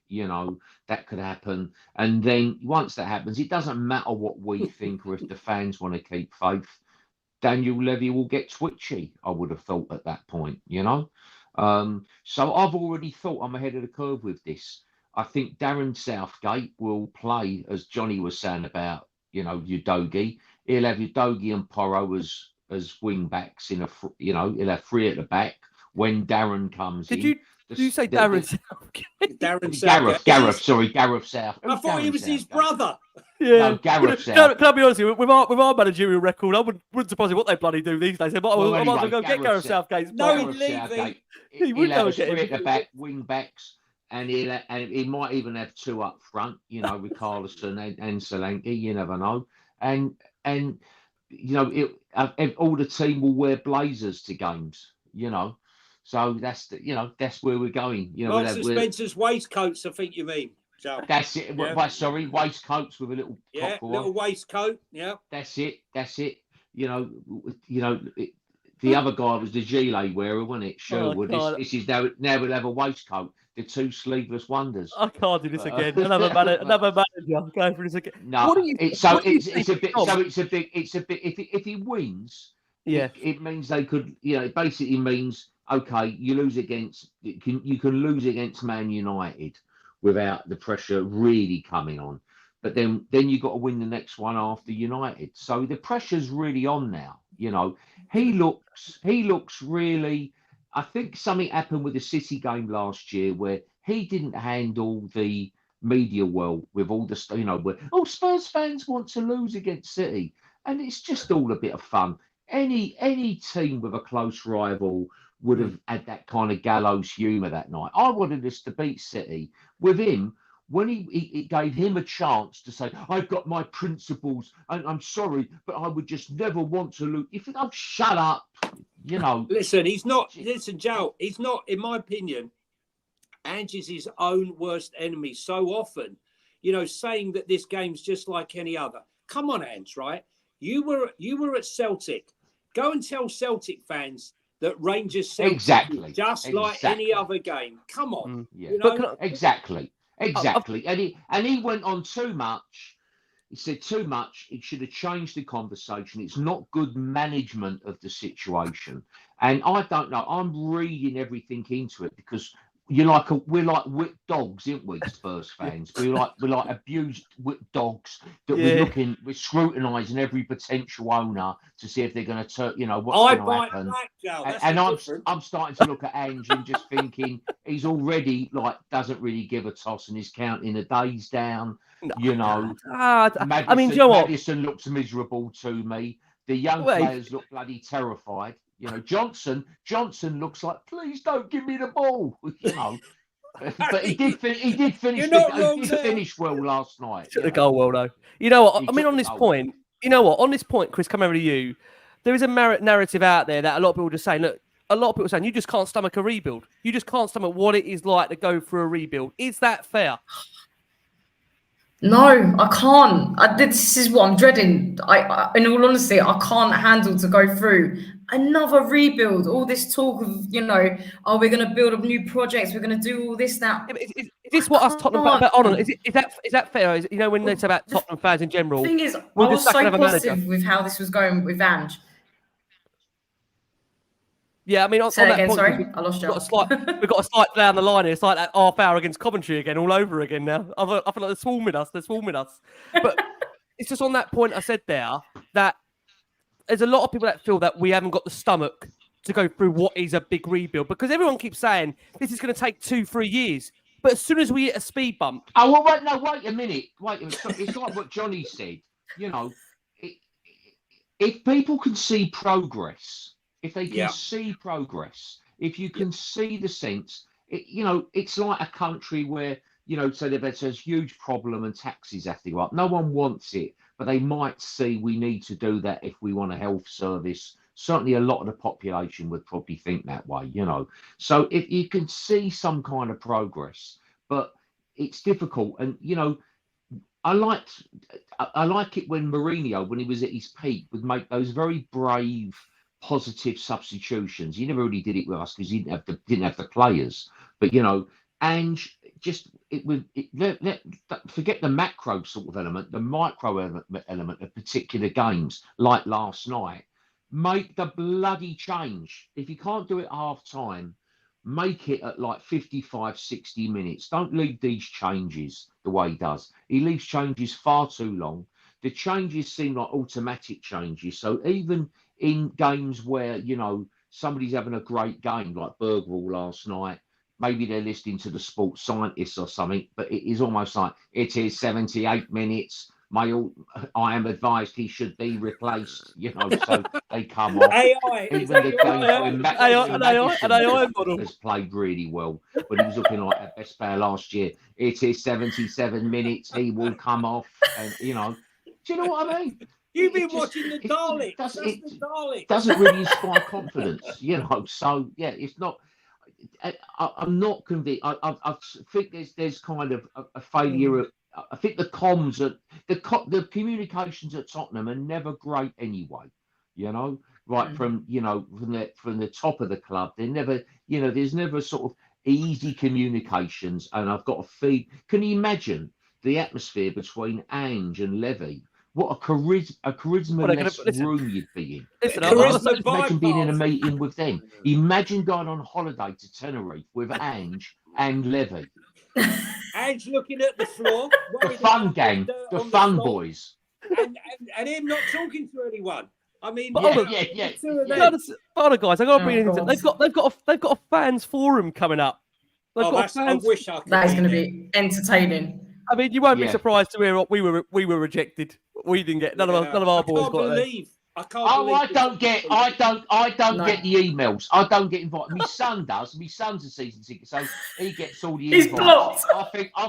That could happen. And then once that happens, it doesn't matter what we think or if the fans want to keep faith. Daniel Levy will get twitchy, I would have thought at that point, So I've already thought I'm ahead of the curve with this. I think Darren Southgate will play, as Jonny was saying about, Udogie. He'll have Udogie and Porro as wing backs he'll have 3 at the back when Darren comes in. Did you say Darren Southgate? Gareth South. I thought he was his brother. Yeah. No, Gareth South. Can I be honest with you? With our managerial record, I wouldn't surprise me what they bloody do these days. I might as well go get Gareth Southgate. No, he'll have 3 at the back, wing backs. And he might even have 2 up front, with Carlson and Solanke. You never know. And all the team will wear blazers to games. So that's that's where we're going. Marks and Spencer's waistcoats, I think you mean. So that's it. Yeah. Sorry, waistcoats with a little little waistcoat. Yeah, that's it. The other guy was the gilet wearer, wasn't it? Sherwood. This is now we'll have a waistcoat. The 2 sleeveless wonders. I can't do this again. Another manager going for this again. No, it's a bit. If he wins, it means they could. It basically means okay, you can lose against Man United without the pressure really coming on, but then you got to win the next one after United. So the pressure's really on now. He looks really. I think something happened with the City game last year where he didn't handle the media well with all the where Spurs fans want to lose against City, and it's just all a bit of fun. Any team with a close rival would have had that kind of gallows humour that night. I wanted us to beat City. With him, when it gave him a chance to say, I've got my principles, and I'm sorry, but I would just never want to lose. If you shut up, Listen, he's not. Listen, Joe, he's not. In my opinion, Ange is his own worst enemy. So often, saying that this game's just like any other. Come on, Ange, right? You were at Celtic. Go and tell Celtic fans that Rangers Celtic like any other game. Come on, Exactly. And he went on too much. He said too much. It should have changed the conversation. It's not good management of the situation. And I don't know. I'm reading everything into it because we're like whipped dogs, aren't we, Spurs fans? We're like abused whipped dogs that we're scrutinising every potential owner to see if they're going to turn, what's I going to bite happen. back, Joe. That's And different. I'm starting to look at Ange and just thinking he's already doesn't really give a toss and he's counting the days down. I mean, do you know what? Maddison looks miserable to me. The young players look bloody terrified. Johnson looks like, please don't give me the ball. But he did finish well last night. Took the goal well though. You know what? I mean, on this point, Chris, come over to you. There is a narrative out there that a lot of people are just saying, look, a lot of people are saying you just can't stomach a rebuild. You just can't stomach what it is like to go through a rebuild. Is that fair? No, I can't. This is what I'm dreading. In all honesty, I can't handle to go through another rebuild. All this talk of, we're going to build up new projects. We're going to do all this now. Is this what us Tottenham fans? Hold on. Is that fair? When they say about Tottenham fans in general? The thing is, I was so positive with how this was going with Ange. Yeah, I mean, on Say that again, point, sorry, I lost you. We've got a slight down the line here. It's like that half hour against Coventry again, all over again now. I feel like they're swarming us. But it's just on that point I said there that there's a lot of people that feel that we haven't got the stomach to go through what is a big rebuild because everyone keeps saying this is going to take 2-3 years. But as soon as we hit a speed bump... Oh, well, wait a minute. It's like what Jonny said. If people can see progress... If they can see progress, if you can see the sense, it's like a country where, so there's a huge problem and taxes have to go up. No one wants it, but they might see we need to do that if we want a health service. Certainly a lot of the population would probably think that way, So if you can see some kind of progress, but it's difficult. And, I like it when Mourinho, when he was at his peak, would make those very brave, positive substitutions. He never really did it with us because he didn't have the players. But and just forget the macro sort of element, the micro element of particular games like last night. Make the bloody change. If you can't do it half time, make it at like 55, 60 minutes. Don't leave these changes the way he does. He leaves changes far too long. The changes seem like automatic changes. So even in games where, somebody's having a great game like Bergwall last night, maybe they're listening to the sports scientists or something, but it is almost like it is 78 minutes. I am advised he should be replaced, so they come off. AI. Even the games where Madison has played really well, but he was looking like our best player last year. It is 77 minutes. He will come off, and do you know what I mean? You've been watching the Daleks. It doesn't really inspire confidence, So yeah, it's not. I'm not convinced. I think there's kind of a failure of. I think the comms the communications at Tottenham are never great anyway. Right from from the top of the club, they're never. There's never sort of easy communications, and I've got to feed. Can you imagine the atmosphere between Ange and Levy? What a charisma-less room you'd be in. Imagine being in a meeting with them. Imagine going on holiday to Tenerife with Ange and Levy. Ange looking at the floor. The fun gang, the fun boys. And him not talking to anyone. I mean, Hold on, guys, I got to bring it into. They've got a fans forum coming up. I wish I could. That is going to be entertaining. I mean, you won't be surprised to hear we were rejected. We didn't get none of our boys got there. I can't believe. I don't get the emails. I don't get invited. My son does. My son's a season ticket, so he gets all the invites. He's blocked. I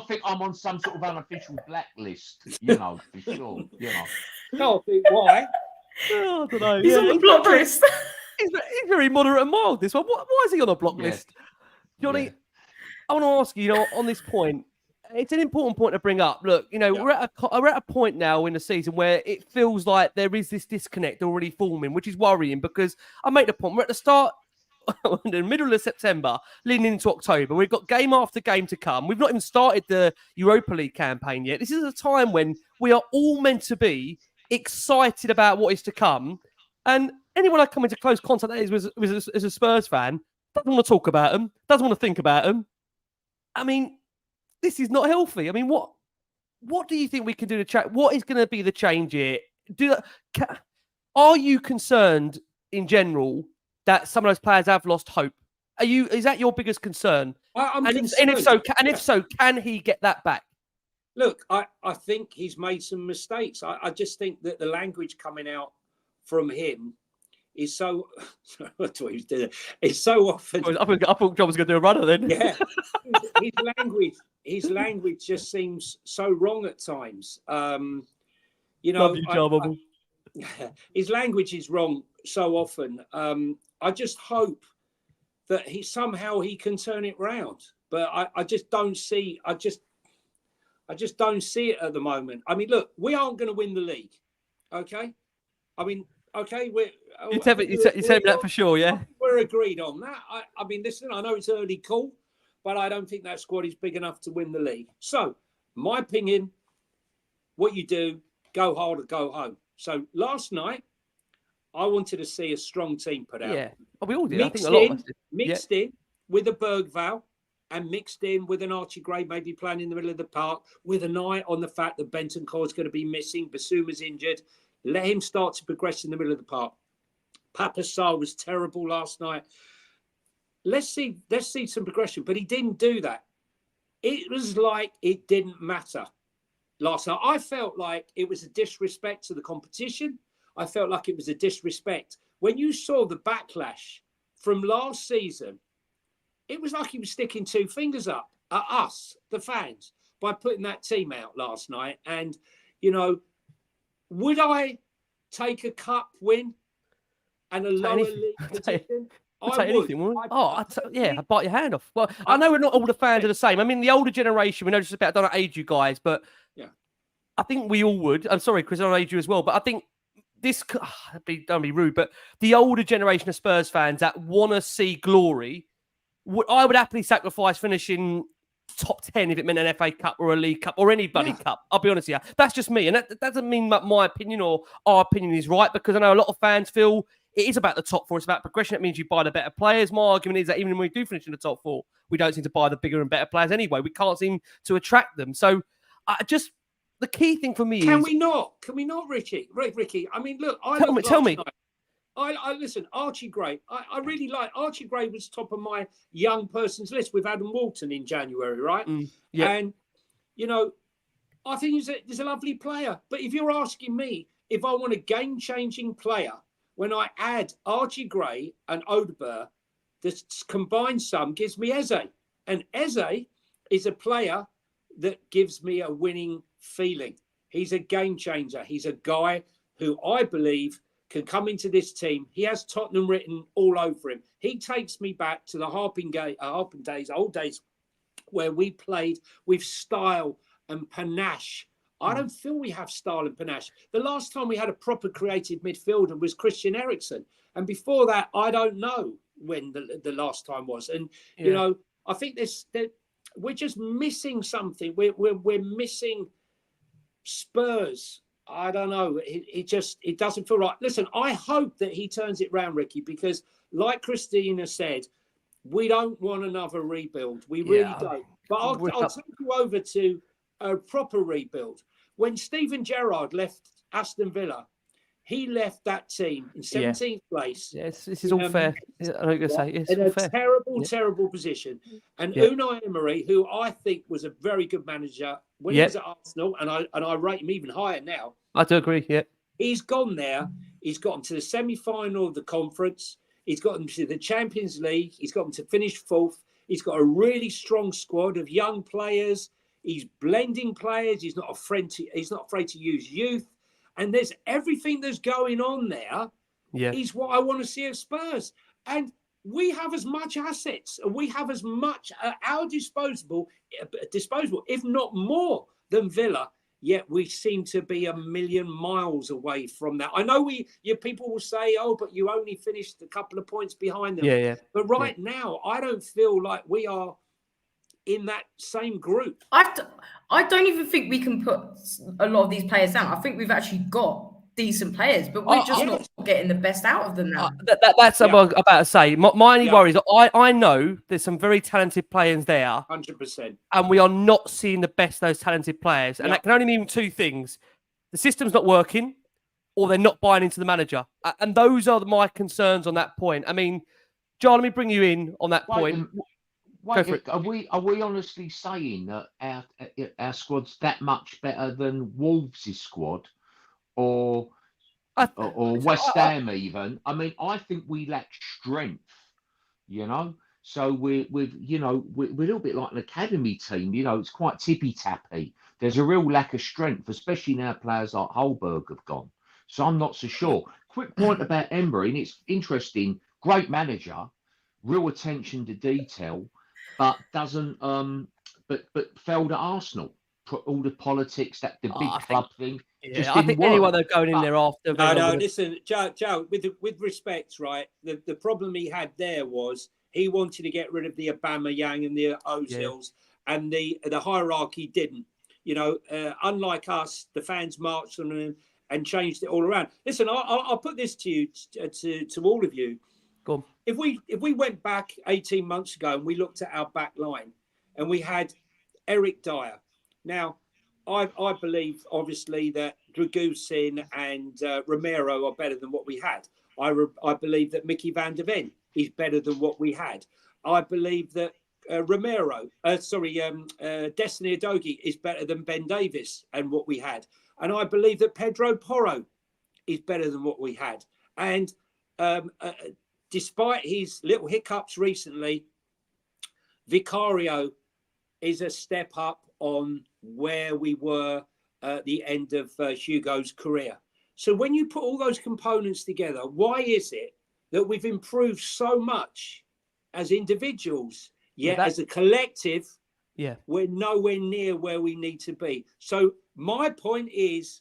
think I'm on some sort of unofficial blacklist. For sure. Can't think why. Oh, I don't know. He's on the block list. He's very moderate and mild. This one. Why is he on a block list, Jonny? I want to ask you. On this point. It's an important point to bring up. Look, we're at a point now in the season where it feels like there is this disconnect already forming, which is worrying because I make the point. We're at the start, in the middle of September, leading into October. We've got game after game to come. We've not even started the Europa League campaign yet. This is a time when we are all meant to be excited about what is to come. And anyone I come into close contact with as a Spurs fan doesn't want to talk about them, doesn't want to think about them. I mean, this is not healthy. I mean, what do you think we can do to change? What is going to be the change here? Are you concerned in general that some of those players have lost hope? Is that your biggest concern? I'm concerned. If so, can he get that back? Look, I think he's made some mistakes. I just think that the language coming out from him is so. What he was doing? It's so often. I thought John was going to do a runner then. Yeah, his language just seems so wrong at times. You know, Love you, Jah Wobble. His language is wrong so often. I just hope that he can turn it round, but I just don't see. I just don't see it at the moment. I mean, look, we aren't going to win the league, okay? I mean, okay, You tell me that for sure, yeah? We're agreed on that. I mean, listen, I know it's early call, but I don't think that squad is big enough to win the league. So, my opinion, what you do, go hard or go home. So, last night, I wanted to see a strong team put out. Yeah, we all did. I think a lot of us did. Mixed in with a Bergvall, and mixed in with an Archie Gray maybe playing in the middle of the park, with an eye on the fact that Bentancur is going to be missing, Basuma's injured. Let him start to progress in the middle of the park. Papasar was terrible last night. Let's see some progression, but he didn't do that. It was like it didn't matter last night. I felt like it was a disrespect to the competition. I felt like it was a disrespect. When you saw the backlash from last season, it was like he was sticking two fingers up at us, the fans, by putting that team out last night. And, you know, would I take a cup win and a lower league position? I would. I'd bite your hand off. Well, I know not all the fans are the same. I mean, the older generation, we know just about, I don't age you guys, but yeah, I think we all would. I'm sorry, Chris, I don't age you as well, but I think don't be rude, but the older generation of Spurs fans that want to see glory, I would happily sacrifice finishing top 10 if it meant an FA Cup or a League Cup or any bloody cup. I'll be honest with you. That's just me. And that doesn't mean that my opinion or our opinion is right, because I know a lot of fans feel it is about the top four. It's about progression. It means you buy the better players. My argument is that even when we do finish in the top four, we don't seem to buy the bigger and better players anyway. We can't seem to attract them. So the key thing for me Can we not, Ricky? Ricky, I mean, look, tell me. I listen, Archie Gray. I really like Archie Gray. Was top of my young person's list with Adam Walton in January, right? Yeah. And you know, I think he's a lovely player. But if you're asking me if I want a game-changing player, when I add Archie Gray and Odegaard, the combined sum gives me Eze, and Eze is a player that gives me a winning feeling. He's a game changer. He's a guy who I believe can come into this team. He has Tottenham written all over him. He takes me back to the Harping days, old days, where we played with style and panache. I don't feel we have style and panache. The last time we had a proper creative midfielder was Christian Eriksen. And before that, I don't know when the last time was. And, you know, I think we're just missing something. We're missing Spurs. I don't know. It doesn't feel right. Listen, I hope that he turns it round, Ricky, because like Christina said, we don't want another rebuild. We really don't. But I'll take you over to a proper rebuild. When Steven Gerrard left Aston Villa, he left that team in 17th place. Yes, this is all fair. I'm going to say it's in all a fair. terrible position. And Unai Emery, who I think was a very good manager when he was at Arsenal, and I rate him even higher now. I do agree. Yeah, he's gone there. He's gotten to the semi-final of the conference. He's gotten to the Champions League. He's gotten to finish fourth. He's got a really strong squad of young players. He's blending players. He's not afraid to use youth. And there's everything that's going on there. Yeah, is what I want to see at Spurs. And we have as much assets, and we have as much at our disposal, if not more, than Villa. Yet we seem to be a million miles away from that. I know people will say, "Oh, but you only finished a couple of points behind them." Yeah. But right now, I don't feel like we are in that same group. I don't even think we can put a lot of these players down. I think we've actually got decent players, but we're just not getting the best out of them now. That's what I'm about to say. My only worry is I know there's some very talented players there. 100%. And we are not seeing the best of those talented players. And that can only mean two things. The system's not working, or they're not buying into the manager. And those are my concerns on that point. I mean, John, let me bring you in on that point. Are we honestly saying that our squad's that much better than Wolves' squad or West Ham even? I mean, I think we lack strength, you know. So we're a little bit like an academy team, you know. It's quite tippy tappy. There's a real lack of strength, especially now players like Holberg have gone. So I'm not so sure. Quick point about Emery, and it's interesting. Great manager, real attention to detail, but doesn't but failed at Arsenal. All the politics, the big club thing. Yeah, I think anyone they're going in there after. No, listen, Joe, with respect, right? The problem he had there was he wanted to get rid of the Aubameyang and the Ozils, and the hierarchy didn't. You know, unlike us, the fans marched on him and changed it all around. Listen, I'll put this to you, to all of you. Go on. If we went back 18 months ago and we looked at our back line and we had Eric Dyer. Now, I believe, obviously, that Dragusin and Romero are better than what we had. I believe that Mickey van der Ven is better than what we had. I believe that Destiny Udogie is better than Ben Davis and what we had. And I believe that Pedro Porro is better than what we had. And despite his little hiccups recently, Vicario is a step up on where we were at the end of Hugo's career. So when you put all those components together, why is it that we've improved so much as individuals, yet as a collective, we're nowhere near where we need to be? So my point is,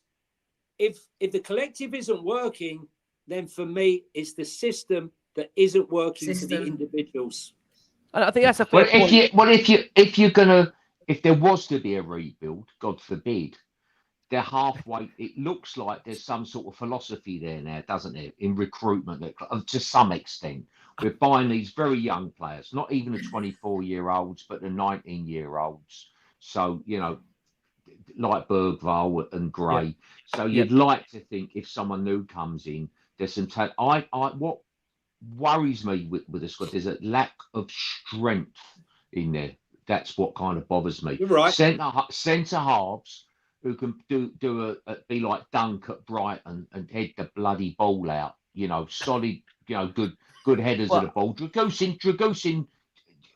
if the collective isn't working, then for me, it's the system that isn't working for the individuals. And I think that's a fair point. If there was to be a rebuild, God forbid, they're halfway. It looks like there's some sort of philosophy there now, doesn't it, in recruitment to some extent. We're buying these very young players, not even the 24-year-olds, but the 19-year-olds. So, you know, like Bergvall and Gray. So you'd like to think if someone new comes in, there's some talent. What worries me with the squad, there's a lack of strength in there. That's what kind of bothers me. You're right. Centre halves who can be like Dunk at Brighton and head the bloody ball out. You know, solid. You know, good headers of the ball. Dragusin,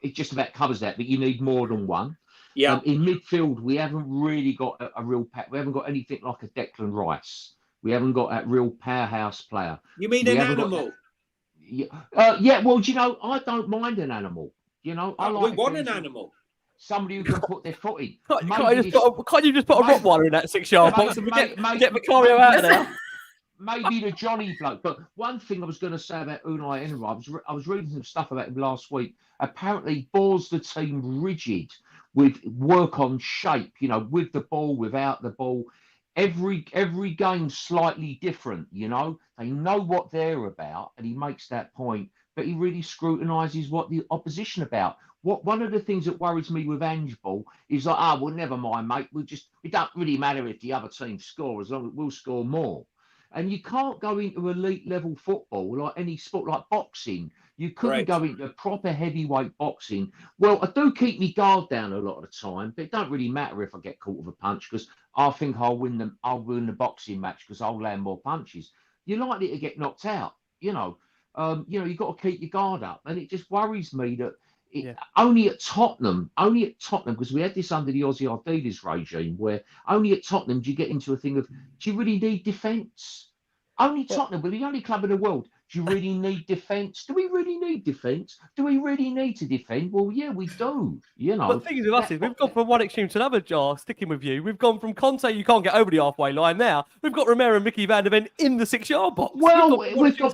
it just about covers that, but you need more than one. Yeah. In midfield, we haven't really got a real pack. We haven't got anything like a Declan Rice. We haven't got that real powerhouse player. You mean an animal? Well, you know, I don't mind an animal. You know, we want an animal. Somebody who can put their foot in. Can't you just put a Rottweiler in that 6-yard box and get Vicario out of there? Maybe the Johnny bloke. But one thing I was going to say about Unai Emery, I was reading some stuff about him last week. Apparently, bores the team rigid with work on shape. You know, with the ball, without the ball. Every game's slightly different. You know, they know what they're about, and he makes that point. But he really scrutinises what the opposition about. One of the things that worries me with Ange Ball is like, well, never mind, mate. It don't really matter if the other team score as long as we'll score more. And you can't go into elite level football like any sport, like boxing. You couldn't go into proper heavyweight boxing. Well, I do keep my guard down a lot of the time, but it don't really matter if I get caught with a punch because I think I'll win the boxing match because I'll land more punches. You're likely to get knocked out, you know. You've got to keep your guard up, and it just worries me that only at Tottenham, because we had this under the Ozzy Ardiles regime, where only at Tottenham do you get into a thing of, do you really need defence? Only Tottenham, we're the only club in the world. Do you really need defence? Do we really need defence? Do we really need to defend? Well, yeah, we do. You know. But the thing is with us is we've gone from one extreme to another, Jar, sticking with you. We've gone from Conte, you can't get over the halfway line now. We've got Romero and Mickey van der Ven in the 6-yard box. Well, we've gone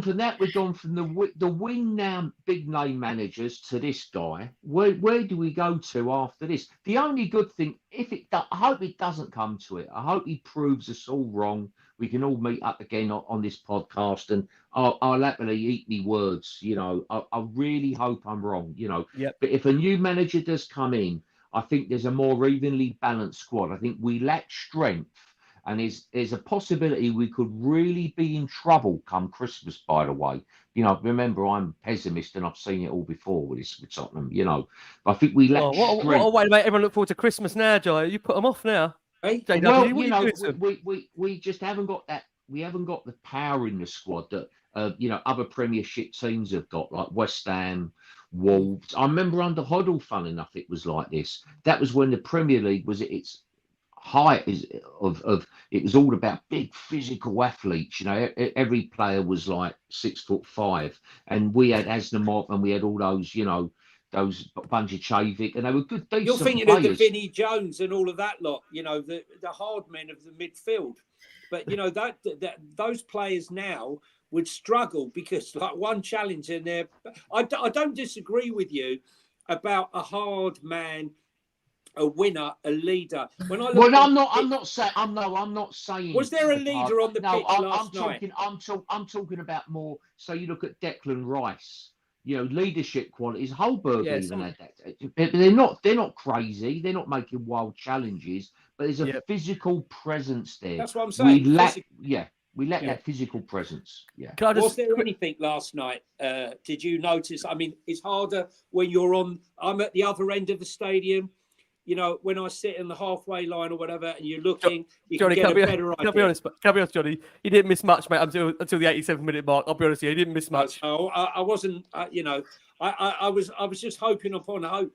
from that. We've gone from the win now big name managers to this guy. Where do we go to after this? The only good thing, I hope it doesn't come to it. I hope he proves us all wrong we can all meet up again on this podcast, and I'll happily eat me words. You know, I really hope I'm wrong. You know, but if a new manager does come in, I think there's a more evenly balanced squad. I think we lack strength. And there's a possibility we could really be in trouble come Christmas, by the way. You know, remember, I'm a pessimist and I've seen it all before with Tottenham, you know. But I think we lack strength. What a way to make everyone look forward to Christmas now, Joe. You put them off now. Hey? JW, Well, you know, we just haven't got that. We haven't got the power in the squad that, you know, other Premiership teams have got, like West Ham, Wolves. I remember under Hoddle, fun enough, it was like this. That was when the Premier League was at its height of it was all about big physical athletes. You know, every player was like 6'5", and we had Asnamov and we had all those, you know, those bunch of Chavik, and they were good, decent You're thinking players. of the Vinnie Jones and all of that lot, you know, the hard men of the midfield. But, you know, that those players now would struggle because, like, one challenge in there. I don't disagree with you about a hard man, a winner, a leader. When I look, I'm not saying. Was there a leader on the pitch last night? I'm talking about more. So you look at Declan Rice. You know, leadership qualities. Holberg even had that. They're not crazy. They're not making wild challenges. But there's a physical presence there. That's what I'm saying. We lack that physical presence. Yeah. Was there anything last night? Did you notice? I mean, it's harder when I'm at the other end of the stadium. You know, when I sit in the halfway line or whatever, and you're looking, Johnny, can get a better idea. Can I be honest, Johnny? You didn't miss much, mate, until the 87th-minute mark. I'll be honest with you, you didn't miss much. I wasn't, you know, I was just hoping upon hope.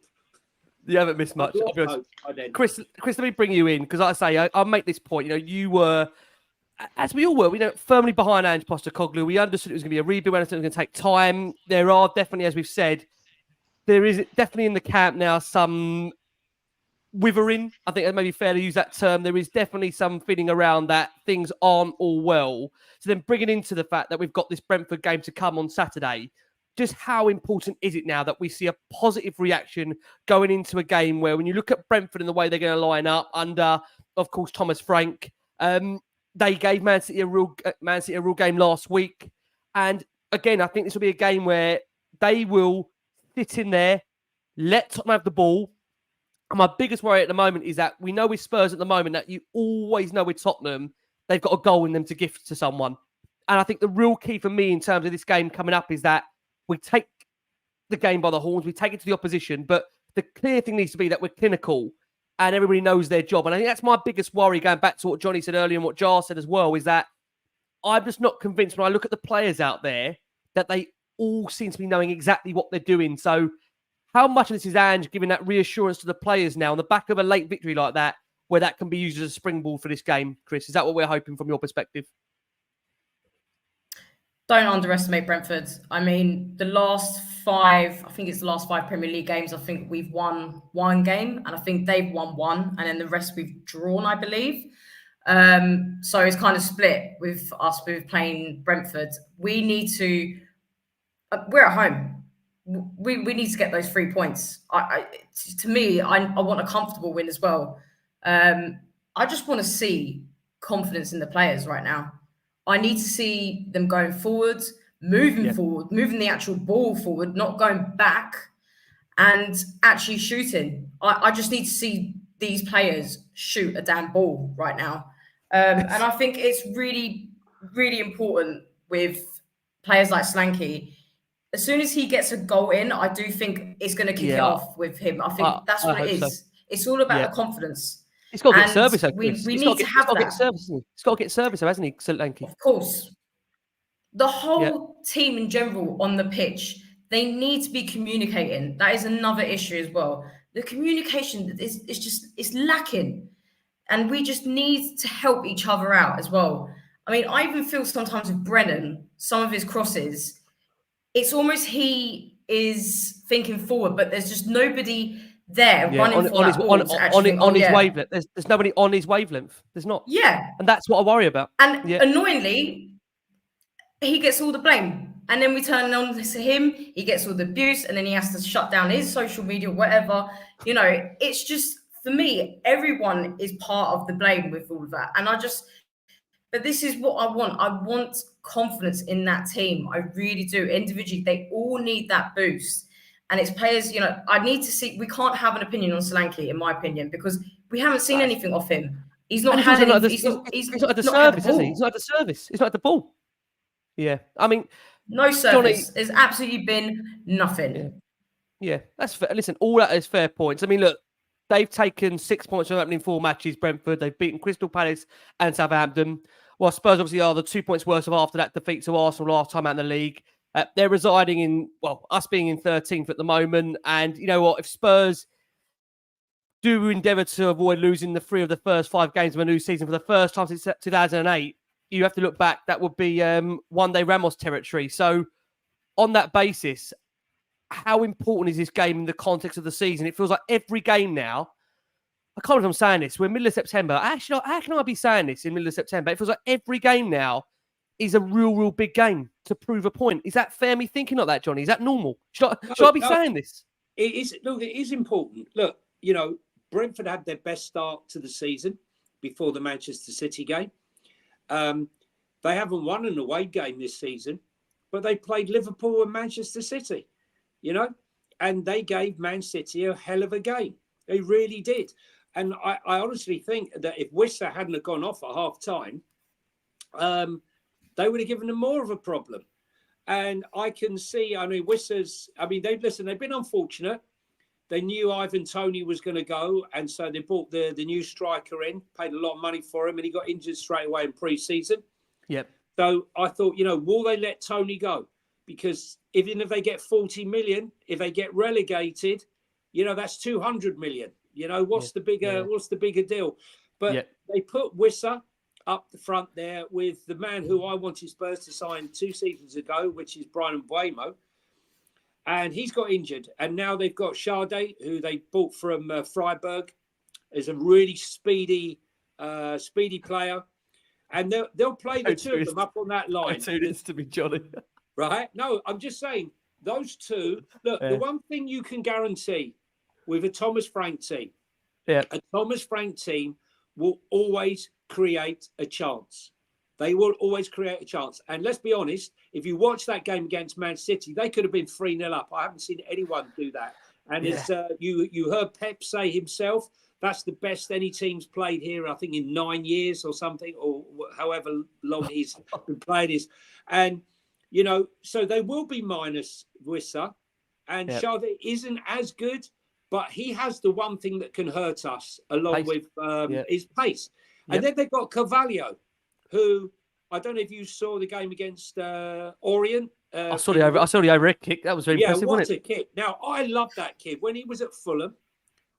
You haven't missed much. I'll be honest. Chris, let me bring you in, because like I say, I'll make this point. You know, you were, as we all were, firmly behind Ange Postecoglou. We understood it was going to be a rebuild, and it was going to take time. There are definitely, as we've said, there is definitely in the camp now some withering. I think it may be fair to use that term. There is definitely some feeling around that things aren't all well. So then bringing into the fact that we've got this Brentford game to come on Saturday, just how important is it now that we see a positive reaction going into a game where, when you look at Brentford and the way they're going to line up under, of course, Thomas Frank, they gave Man City a real game last week. And again, I think this will be a game where they will sit in there, let Tottenham have the ball. And my biggest worry at the moment is that we know with Spurs at the moment that you always know with Tottenham, they've got a goal in them to gift to someone. And I think the real key for me in terms of this game coming up is that we take the game by the horns, we take it to the opposition, but the clear thing needs to be that we're clinical and everybody knows their job. And I think that's my biggest worry, going back to what Johnny said earlier and what Jar said as well, is that I'm just not convinced when I look at the players out there that they all seem to be knowing exactly what they're doing. So how much of this is Ange giving that reassurance to the players now on the back of a late victory like that, where that can be used as a springboard for this game, Chris? Is that what we're hoping from your perspective? Don't underestimate Brentford. I mean, the last five Premier League games, I think we've won one game, and I think they've won one, and then the rest we've drawn, I believe. So it's kind of split with us with playing Brentford. We need to, we're at home. We need to get those 3 points. To me, I want a comfortable win as well. I just want to see confidence in the players right now. I need to see them going forward, moving the actual ball forward, not going back, and actually shooting. I just need to see these players shoot a damn ball right now. And I think it's really, really important with players like Slanky. As soon as he gets a goal in, I do think it's going to kick it off with him. I think that's what it is. So. It's all about the confidence. He's got to get service. We need to have that. He's got to get service, hasn't he, Solanke? Of course. The whole team in general on the pitch, they need to be communicating. That is another issue as well. The communication is lacking. And we just need to help each other out as well. I mean, I even feel sometimes with Brennan, some of his crosses, it's almost he is thinking forward, but there's just nobody there running for that ball on his wavelength. There's nobody on his wavelength. There's not. Yeah. And that's what I worry about. And annoyingly, he gets all the blame. And then we turn on to him, he gets all the abuse, and then he has to shut down his social media, whatever. You know, it's just, for me, everyone is part of the blame with all of that. And But this is what I want. I want confidence in that team. I really do. Individually, they all need that boost. And it's players, I need to see. We can't have an opinion on Solanke, in my opinion, because we haven't seen anything off him. He's not had any. He's not at the service, is he? He's not at the service. He's not at the ball. Yeah. I mean, no service. There's absolutely been nothing. Yeah, that's fair. Listen, all that is fair points. I mean, look, they've taken 6 points from opening 4 matches, Brentford. They've beaten Crystal Palace and Southampton. While Spurs obviously are the 2 points worse of after that defeat to Arsenal last time out in the league. They're residing in, us being in 13th at the moment. And you know what? If Spurs do endeavour to avoid losing the 3 of the first 5 games of a new season for the first time since 2008, you have to look back. That would be one-day Ramos territory. So on that basis, how important is this game in the context of the season? It feels like every game now, I can't believe I'm saying this, we're middle of September. Actually, how can I be saying this in middle of September? It feels like every game now is a real big game to prove a point. Is that fair, me thinking like that, Jonny? Is that normal? Should I be saying this? It is. Look, it is important. Look, Brentford had their best start to the season before the Manchester City game. They haven't won an away game this season, but they played Liverpool and Manchester City, and they gave Man City a hell of a game. They really did. And I honestly think that if Wissa hadn't have gone off at half time, they would have given them more of a problem. And I can see, they've been unfortunate. They knew Ivan Toney was going to go. And so they brought the new striker in, paid a lot of money for him, and he got injured straight away in pre-season. Yep. So I thought, will they let Toney go? Because even if they get 40 million, if they get relegated, that's 200 million. What's the bigger deal? But they put Wissa up the front there with the man who I wanted Spurs to sign 2 seasons ago, which is Brian Mbeumo. And he's got injured. And now they've got Sade, who they bought from Freiburg, is a really speedy player. And they'll play the two of them up on that line. It's to be Jonny. Right? No, I'm just saying, those two, look, the one thing you can guarantee with a Thomas Frank team, a Thomas Frank team will always create a chance. They will always create a chance. And let's be honest, if you watch that game against Man City, they could have been 3-0 up. I haven't seen anyone do that. And as you heard Pep say himself, that's the best any team's played here, I think, in 9 years or something, or however long he's been playing this. And, so they will be minus Wissa. And Sade isn't as good, but he has the one thing that can hurt us, along with his pace. And then they've got Carvalho, who, I don't know if you saw the game against Orient. I saw the overhead kick. That was very impressive, wasn't it? What a kick. Now, I love that kid. When he was at Fulham,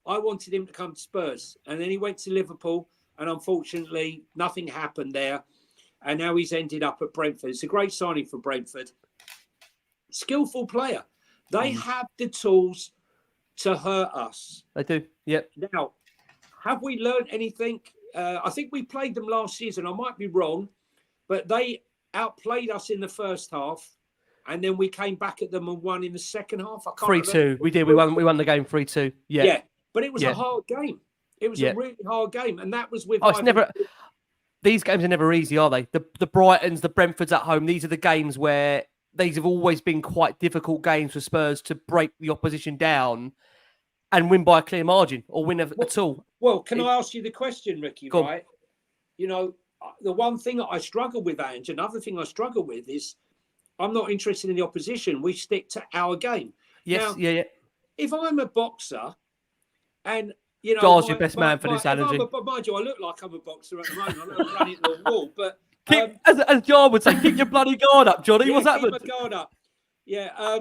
I wanted him to come to Spurs. And then he went to Liverpool, and unfortunately, nothing happened there. And now he's ended up at Brentford. It's a great signing for Brentford. Skillful player. They have the tools to hurt us. They do, yep. Now, have we learned anything? I think we played them last season. I might be wrong, but they outplayed us in the first half, and then we came back at them and won in the second half. 3-2. We did. We won the game 3-2. Yeah. But it was a hard game. It was a really hard game, and that was with. It's never. These games are never easy, are they? The Brightons, the Brentfords at home. These are the games where these have always been quite difficult games for Spurs to break the opposition down and win by a clear margin or win at all. Well, can I ask you the question, Ricky? Right? The one thing that I struggle with, Ange, another thing I struggle with is I'm not interested in the opposition. We stick to our game. Yes, now, if I'm a boxer and, Jar's your best man for this analogy. Mind you, I look like I'm a boxer at the moment. I'm not running into a wall. But as Jar would say, keep your bloody guard up, Jonny. What's happened? Keep my guard up. Yeah.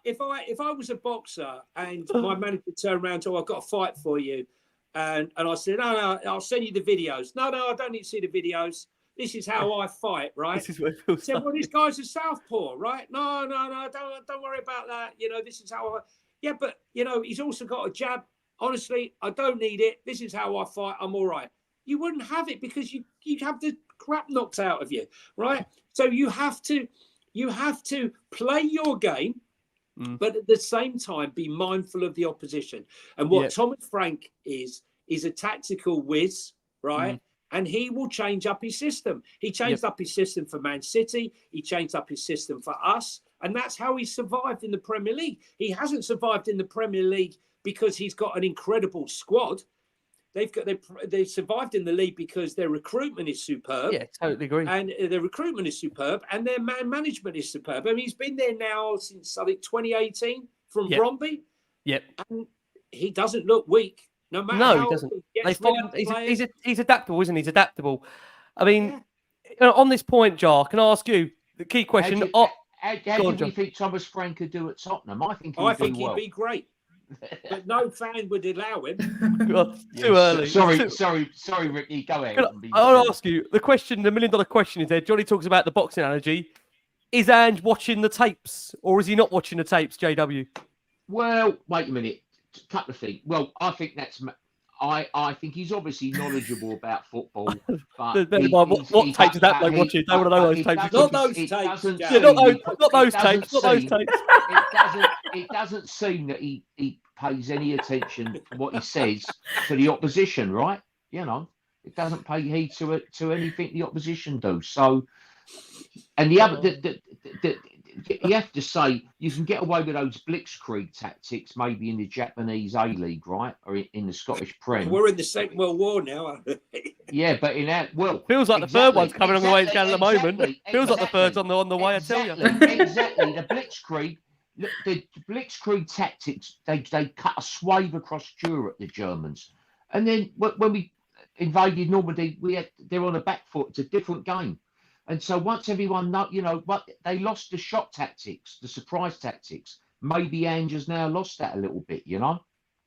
If I was a boxer and my manager turned around and said, I've got a fight for you. And I said, no, I'll send you the videos. No, I don't need to see the videos. This is how I fight, right? This is what it feels like. Well, this guy's a southpaw, right? No, don't worry about that. This is how I... Yeah, but, he's also got a jab. Honestly, I don't need it. This is how I fight. I'm all right. You wouldn't have it because you'd have the crap knocked out of you, right? So you have to play your game, but at the same time be mindful of the opposition. And what Thomas Frank is a tactical whiz, right? and he will change up his system. He changed up his system for Man City. He changed up his system for us. And that's how he survived in the Premier League. He hasn't survived in the Premier League because he's got an incredible squad. They've survived in the league because their recruitment is superb. Yeah, totally agree. And their recruitment is superb, and their management is superb. I mean, he's been there now since, I think, 2018 from Bromby. Yep. And he doesn't look weak. No matter No, how he doesn't. he gets rid of players. He's adaptable, isn't he? He's adaptable. I mean, on this point, Jar, can I ask you the key question? How do you think Thomas Frank could do at Tottenham? I think he'd be great. But no fan would allow him. Too early. Sorry, Ricky. Go ahead. I'll ask you the question. The $1 million question is there. Johnny talks about the boxing analogy. Is Ange watching the tapes, or is he not watching the tapes? JW. Well, wait a minute. Couple of things. Well, I think that's. I think he's obviously knowledgeable about football. But what tapes is that bloke watching? Don't want to know those tapes. Not those tapes. Not those tapes. Not those tapes. It doesn't seem that he pays any attention to what he says to the opposition, right? You know, it doesn't pay heed to anything the opposition do. So, and the other, you have to say, you can get away with those blitzkrieg tactics maybe in the Japanese A-League, right? Or in the Scottish Prem. We're in the Second World War now. Yeah, but in that, feels like the third one's coming on the way down at the moment. Feels like the third's on the way, I tell you. Exactly. The blitzkrieg, the blitzkrieg tactics, they cut a swathe across Europe, the Germans. And then when we invaded Normandy, they're on a back foot. It's a different game. And so once everyone but they lost the shock tactics, the surprise tactics. Maybe Ange has now lost that a little bit,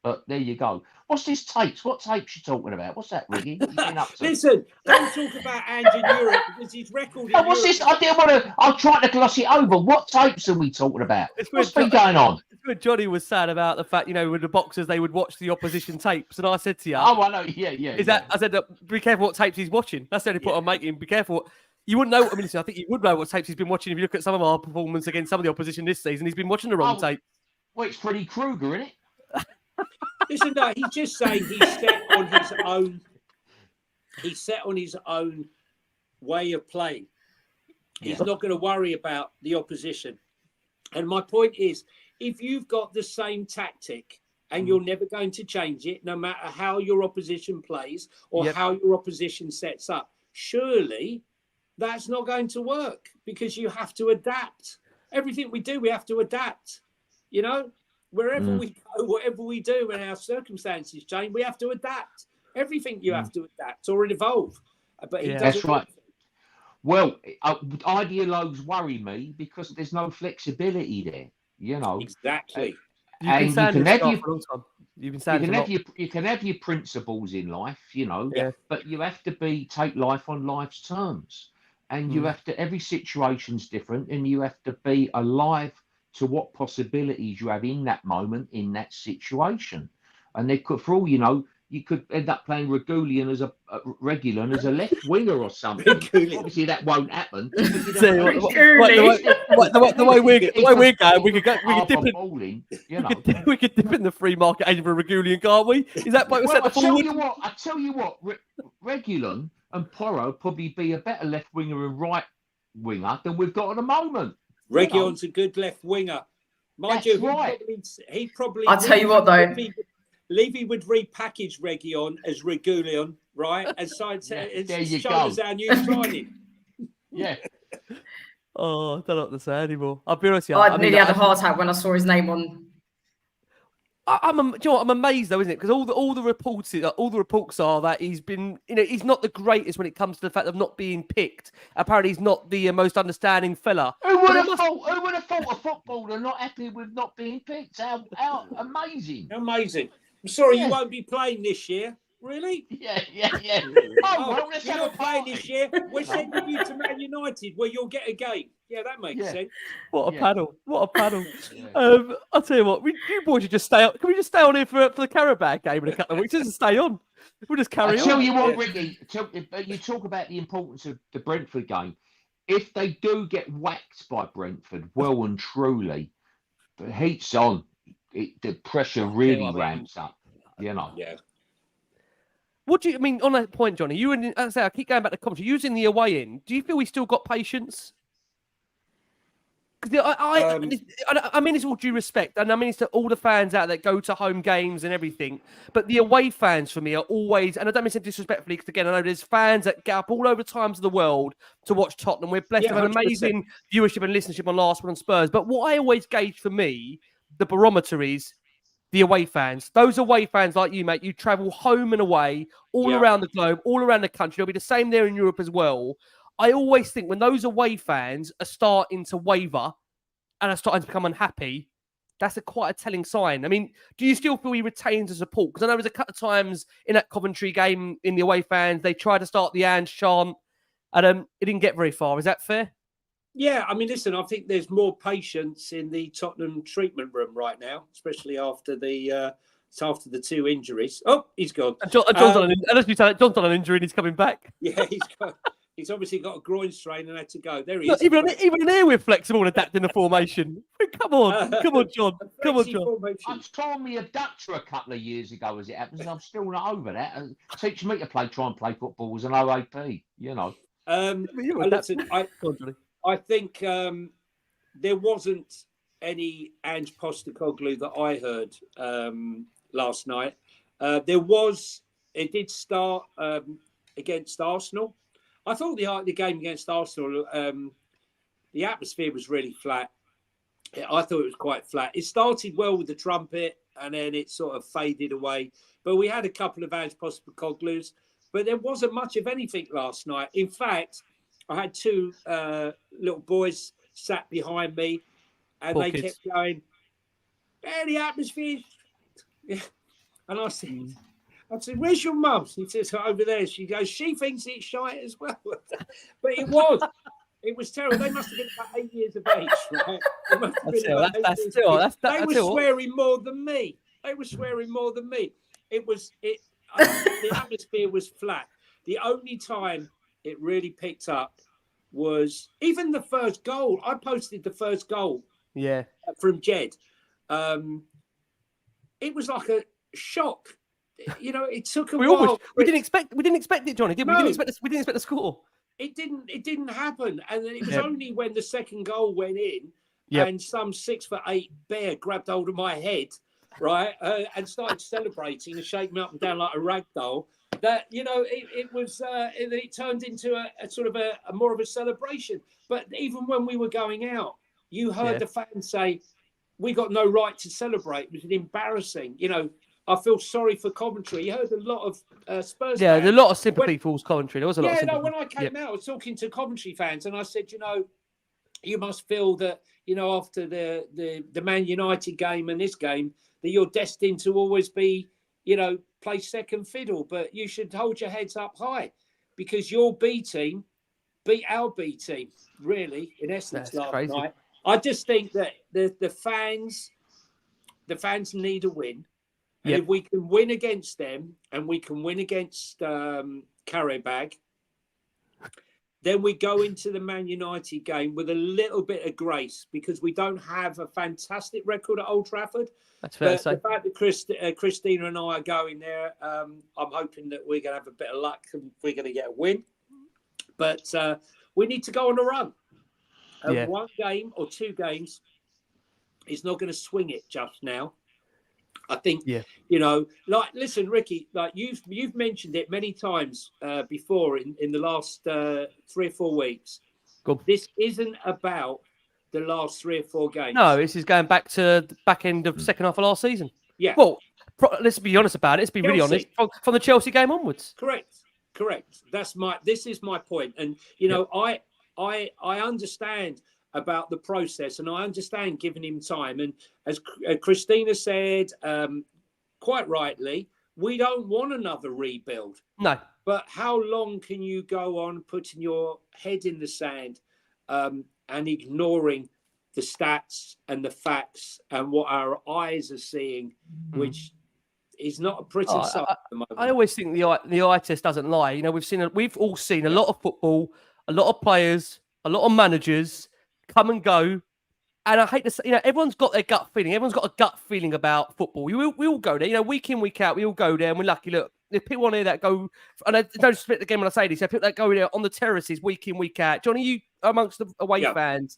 But there you go. What's this tapes? What tapes you talking about? What's that, Riggy? What you been up to? Listen, don't talk about Ange in Europe because his record. What's this? I didn't want to. I'll try to gloss it over. What tapes are we talking about? What's been going on? It's when Johnny was sad about the fact, with the boxers, they would watch the opposition tapes, and I said to you, "Oh, I know. Yeah." I said, be careful what tapes he's watching. That's the only point I'm making. Be careful. You wouldn't know. I think you would know what tapes he's been watching if you look at some of our performance against some of the opposition this season. He's been watching the wrong tape. Well, it's Freddy Krueger, isn't it? Listen, no, he's just saying he's set on his own. He's set on his own way of playing. He's not going to worry about the opposition. And my point is, if you've got the same tactic and you're never going to change it, no matter how your opposition plays or how your opposition sets up, surely that's not going to work because you have to adapt. Everything we do, we have to adapt. Wherever we go, whatever we do, and our circumstances change, we have to adapt. Everything you have to adapt or evolve. But he doesn't. That's right. Well, ideologues worry me because there's no flexibility there. Exactly. And you can have your principles in life, but you have to take life on life's terms. And you have to, every situation's different, and you have to be alive to what possibilities you have in that moment, in that situation. And they could, for all you could end up playing Regulian as a left winger or something. Obviously, that won't happen. The way we're going, we could dip in the free market agent for Regulian, can't we? Is that what we set forward? I tell you what, Regulian and Porro probably be a better left winger and right winger than we've got at the moment. Regulion's a good left winger. Mind you, he probably. I'll tell you what, though. Levy would repackage Regulion as Regulion, right? As shown as our new signing. Yeah. Oh, I don't know what to say anymore. I'll be honest with you. I nearly had a heart attack when I saw his name on. I'm amazed though, isn't it? Because all the reports are that he's been, he's not the greatest when it comes to the fact of not being picked. Apparently, he's not the most understanding fella. Who would have thought a footballer not happy with not being picked? How amazing! Amazing. I'm sorry, you won't be playing this year. Really? Yeah. Well, let's you're have not playing this year. We're sending you to Man United, where you'll get a game. Yeah, that makes sense. What a panel! I'll tell you what, you boys should just stay on. Can we just stay on here for the Carabao game in a couple of weeks? Just stay on. We'll just carry on. I tell you what, Ricky. You talk about the importance of the Brentford game. If they do get whacked by Brentford, well and truly, the heat's on. The pressure really ramps up. Yeah. What do you mean on that point, Johnny? You and as I say, I keep going back to Coventry. Using the away in, do you feel we still got patience? Because I mean, it's all due respect, and I mean it's to all the fans out that go to home games and everything. But the away fans for me are always, and I don't mean it disrespectfully, because again, I know there's fans that get up all over times of the world to watch Tottenham. We're blessed to have an 100%. amazing viewership and listenership on Last Word on Spurs. But what I always gauge for me, the barometer is the away fans. Those away fans like you, mate, you travel home and away all around the globe, all around the country. It'll be the same there in Europe as well. I always think when those away fans are starting to waver and are starting to become unhappy, that's quite a telling sign. I mean, do you still feel he retains the support? Because I know there was a couple of times in that Coventry game in the away fans, they tried to start the Ange chant and it didn't get very far. Is that fair? Yeah, I mean, listen, I think there's more patience in the Tottenham treatment room right now, especially after the two injuries. Oh, he's gone. And John's on an injury and he's coming back. Yeah, he's obviously got a groin strain and had to go. There he is. Even here we're flexible and adapting the formation. Come on, John. Come on, John. I tore me abductor a couple of years ago, as it happens, and I'm still not over that. And teach me to try and play football as an OAP, you know. Listen, I think there wasn't any Ange Postecoglou that I heard last night. It did start against Arsenal. I thought the game against Arsenal, the atmosphere was really flat. I thought it was quite flat. It started well with the trumpet and then it sort of faded away. But we had a couple of Ange Postecoglou's, but there wasn't much of anything last night. In fact, I had two little boys sat behind me and they kept going, the atmosphere. Yeah. And I said, where's your mum? He says, over there. She goes, she thinks it's shite as well. But it was terrible. They must have been about 8 years of age, right? They were swearing more than me. The atmosphere was flat. The only time it really picked up was even the first goal. I posted the first goal from Jed. It was like a shock. You know, it took a while. We didn't expect it, Johnny, did we? No. We didn't expect the score. It didn't happen. And then it was only when the second goal went in and some 6'8" bear grabbed hold of my head, right, and started celebrating and shaking me up and down like a rag doll, that, you know, it turned into a sort of a more of a celebration. But even when we were going out, you heard the fans say, we got no right to celebrate. It was embarrassing. You know, I feel sorry for Coventry. You heard a lot of Spurs fans. There's a lot of sympathy for Coventry. There was a lot of sympathy. When I came out, I was talking to Coventry fans and I said, you know, you must feel that, you know, after the Man United game and this game, that you're destined to always be, you know, play second fiddle. But you should hold your heads up high because your B team beat our B team, really, in essence, last night. I just think that the fans need a win. And if we can win against them and we can win against Karabag, then we go into the Man United game with a little bit of grace because we don't have a fantastic record at Old Trafford. That's fair to say. The fact that Christina and I are going there, I'm hoping that we're going to have a bit of luck and we're going to get a win. But we need to go on a run. One game or two games is not going to swing it just now. I think, you know, like, listen, Ricky, like you've mentioned it many times before in the last 3 or 4 weeks. This isn't about the last 3 or 4 games. No, this is going back to the back end of second half of last season. Yeah. Well, let's be honest about it. Let's be really honest. From the Chelsea game onwards. Correct. This is my point. And, you know, I understand about the process and I understand giving him time. And as Christina said, quite rightly, we don't want another rebuild. No. But how long can you go on putting your head in the sand and ignoring the stats and the facts and what our eyes are seeing, which is not a pretty sight at the moment. I always think the eye test doesn't lie. You know, we've all seen a lot of football, a lot of players, a lot of managers come and go. And I hate to say, you know, everyone's got their gut feeling. Everyone's got a gut feeling about football. We all go there, you know, week in, week out, we all go there and we're lucky. Look, There's people on here that go, and I don't split the game when I say this. There are people that go there on the terraces week in, week out. Jonny, you amongst the away fans,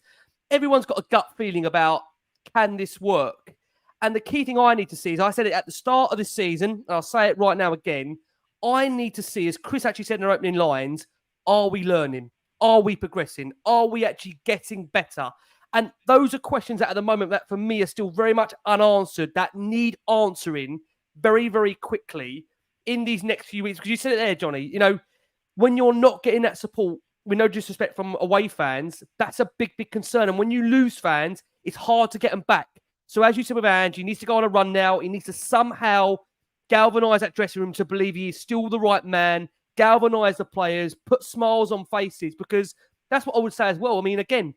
everyone's got a gut feeling about, can this work? And the key thing I need to see is, I said it at the start of this season, and I'll say it right now again, I need to see, as Chris actually said in our opening lines, are we learning? Are we progressing? Are we actually getting better? And those are questions that at the moment that for me are still very much unanswered, that need answering very, very quickly in these next few weeks. Because you said it there, Jonny, you know, when you're not getting that support, with no disrespect from away fans, that's a big, big concern. And when you lose fans, it's hard to get them back. So as you said with Ange, he needs to go on a run now. He needs to somehow galvanise that dressing room to believe he is still the right man, galvanise the players, put smiles on faces, because that's what I would say as well. I mean, again,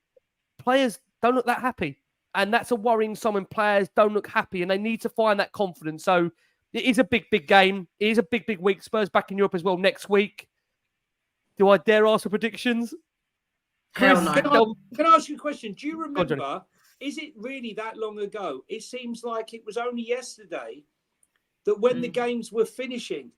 players don't look that happy. And that's a worrying sign when players don't look happy, and they need to find that confidence. So it is a big, big game. It is a big, big week. Spurs back in Europe as well next week. Do I dare ask for predictions? Hell Chris, no. Can I ask you a question? Do you remember, on, is it really that long ago? It seems like it was only yesterday that when the games were finishing,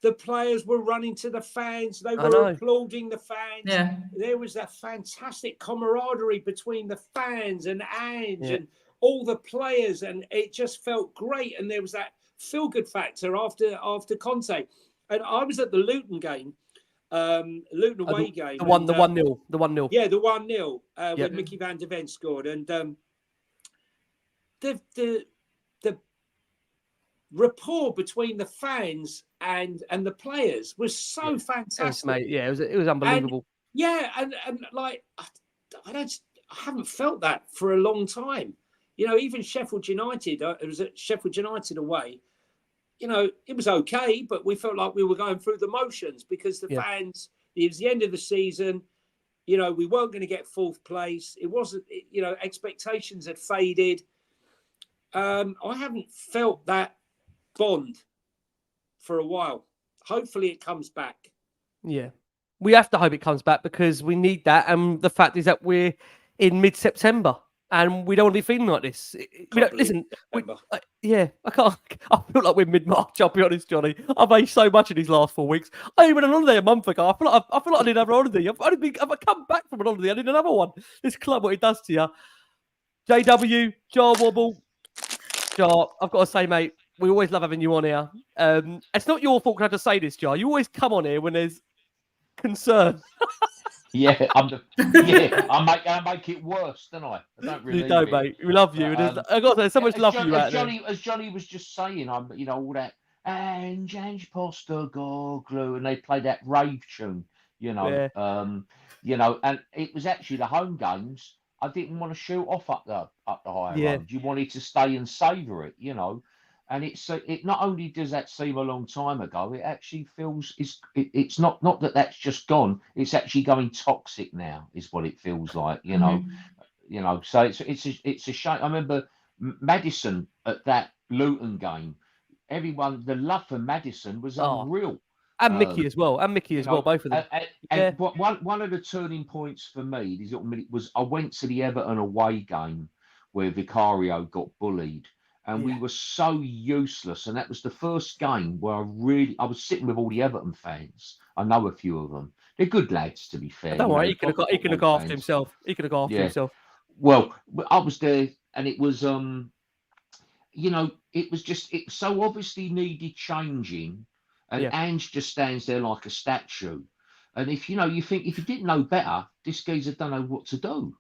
the players were running to the fans. They were applauding the fans. Yeah. There was that fantastic camaraderie between the fans and Ange and all the players, and it just felt great. And there was that feel-good factor after Conte. And I was at the Luton game, Luton away game. The 1-0. Yeah, the 1-0 when Mickey van der Ven scored. And the rapport between the fans and the players was so fantastic. Mate, yeah, it was unbelievable. And like I haven't felt that for a long time. You know, even Sheffield United, it was at Sheffield United away. You know, it was okay, but we felt like we were going through the motions because the fans, it was the end of the season. You know, we weren't going to get fourth place. It wasn't, you know, expectations had faded. I haven't felt that bond for a while. Hopefully it comes back. Yeah. We have to hope it comes back because we need that. And the fact is that we're in mid-September and we don't want to be feeling like this. Listen, I can't. I feel like we're mid-March, I'll be honest, Jonny. I've aged so much in these last 4 weeks. I went on holiday a month ago. I feel like I need another holiday. I've come back from an holiday. I need another one. This club, what it does to you. JW, Jah Wobble. Jah, I've got to say, mate, we always love having you on here. It's not your fault, can I just say this, Jah? You always come on here when there's concern. I make it worse, don't I? I don't really. You don't, mate. We love you. I got to say, so much love for you out there. As Jonny was just saying, you know, all that and Postecoglou, and they play that rave tune, you know, and it was actually the home games. I didn't want to shoot off up the high road. You wanted to stay and savour it, you know. And it not only does that seem a long time ago, it actually feels it's not that that's just gone. It's actually going toxic now, is what it feels like, you know. You know, so it's a shame. I remember Maddison at that Luton game. Everyone, the love for Maddison was unreal. And Mickey as well. Both of them. And one of the turning points for me was I went to the Everton away game where Vicario got bullied. And we were so useless. And that was the first game where I was sitting with all the Everton fans. I know a few of them. They're good lads, to be fair. Don't worry, he could have got after himself. Well, I was there, and it was, you know, it was so obviously needed changing. And Ange just stands there like a statue. And if you think, if you didn't know better, this geezer don't know what to do.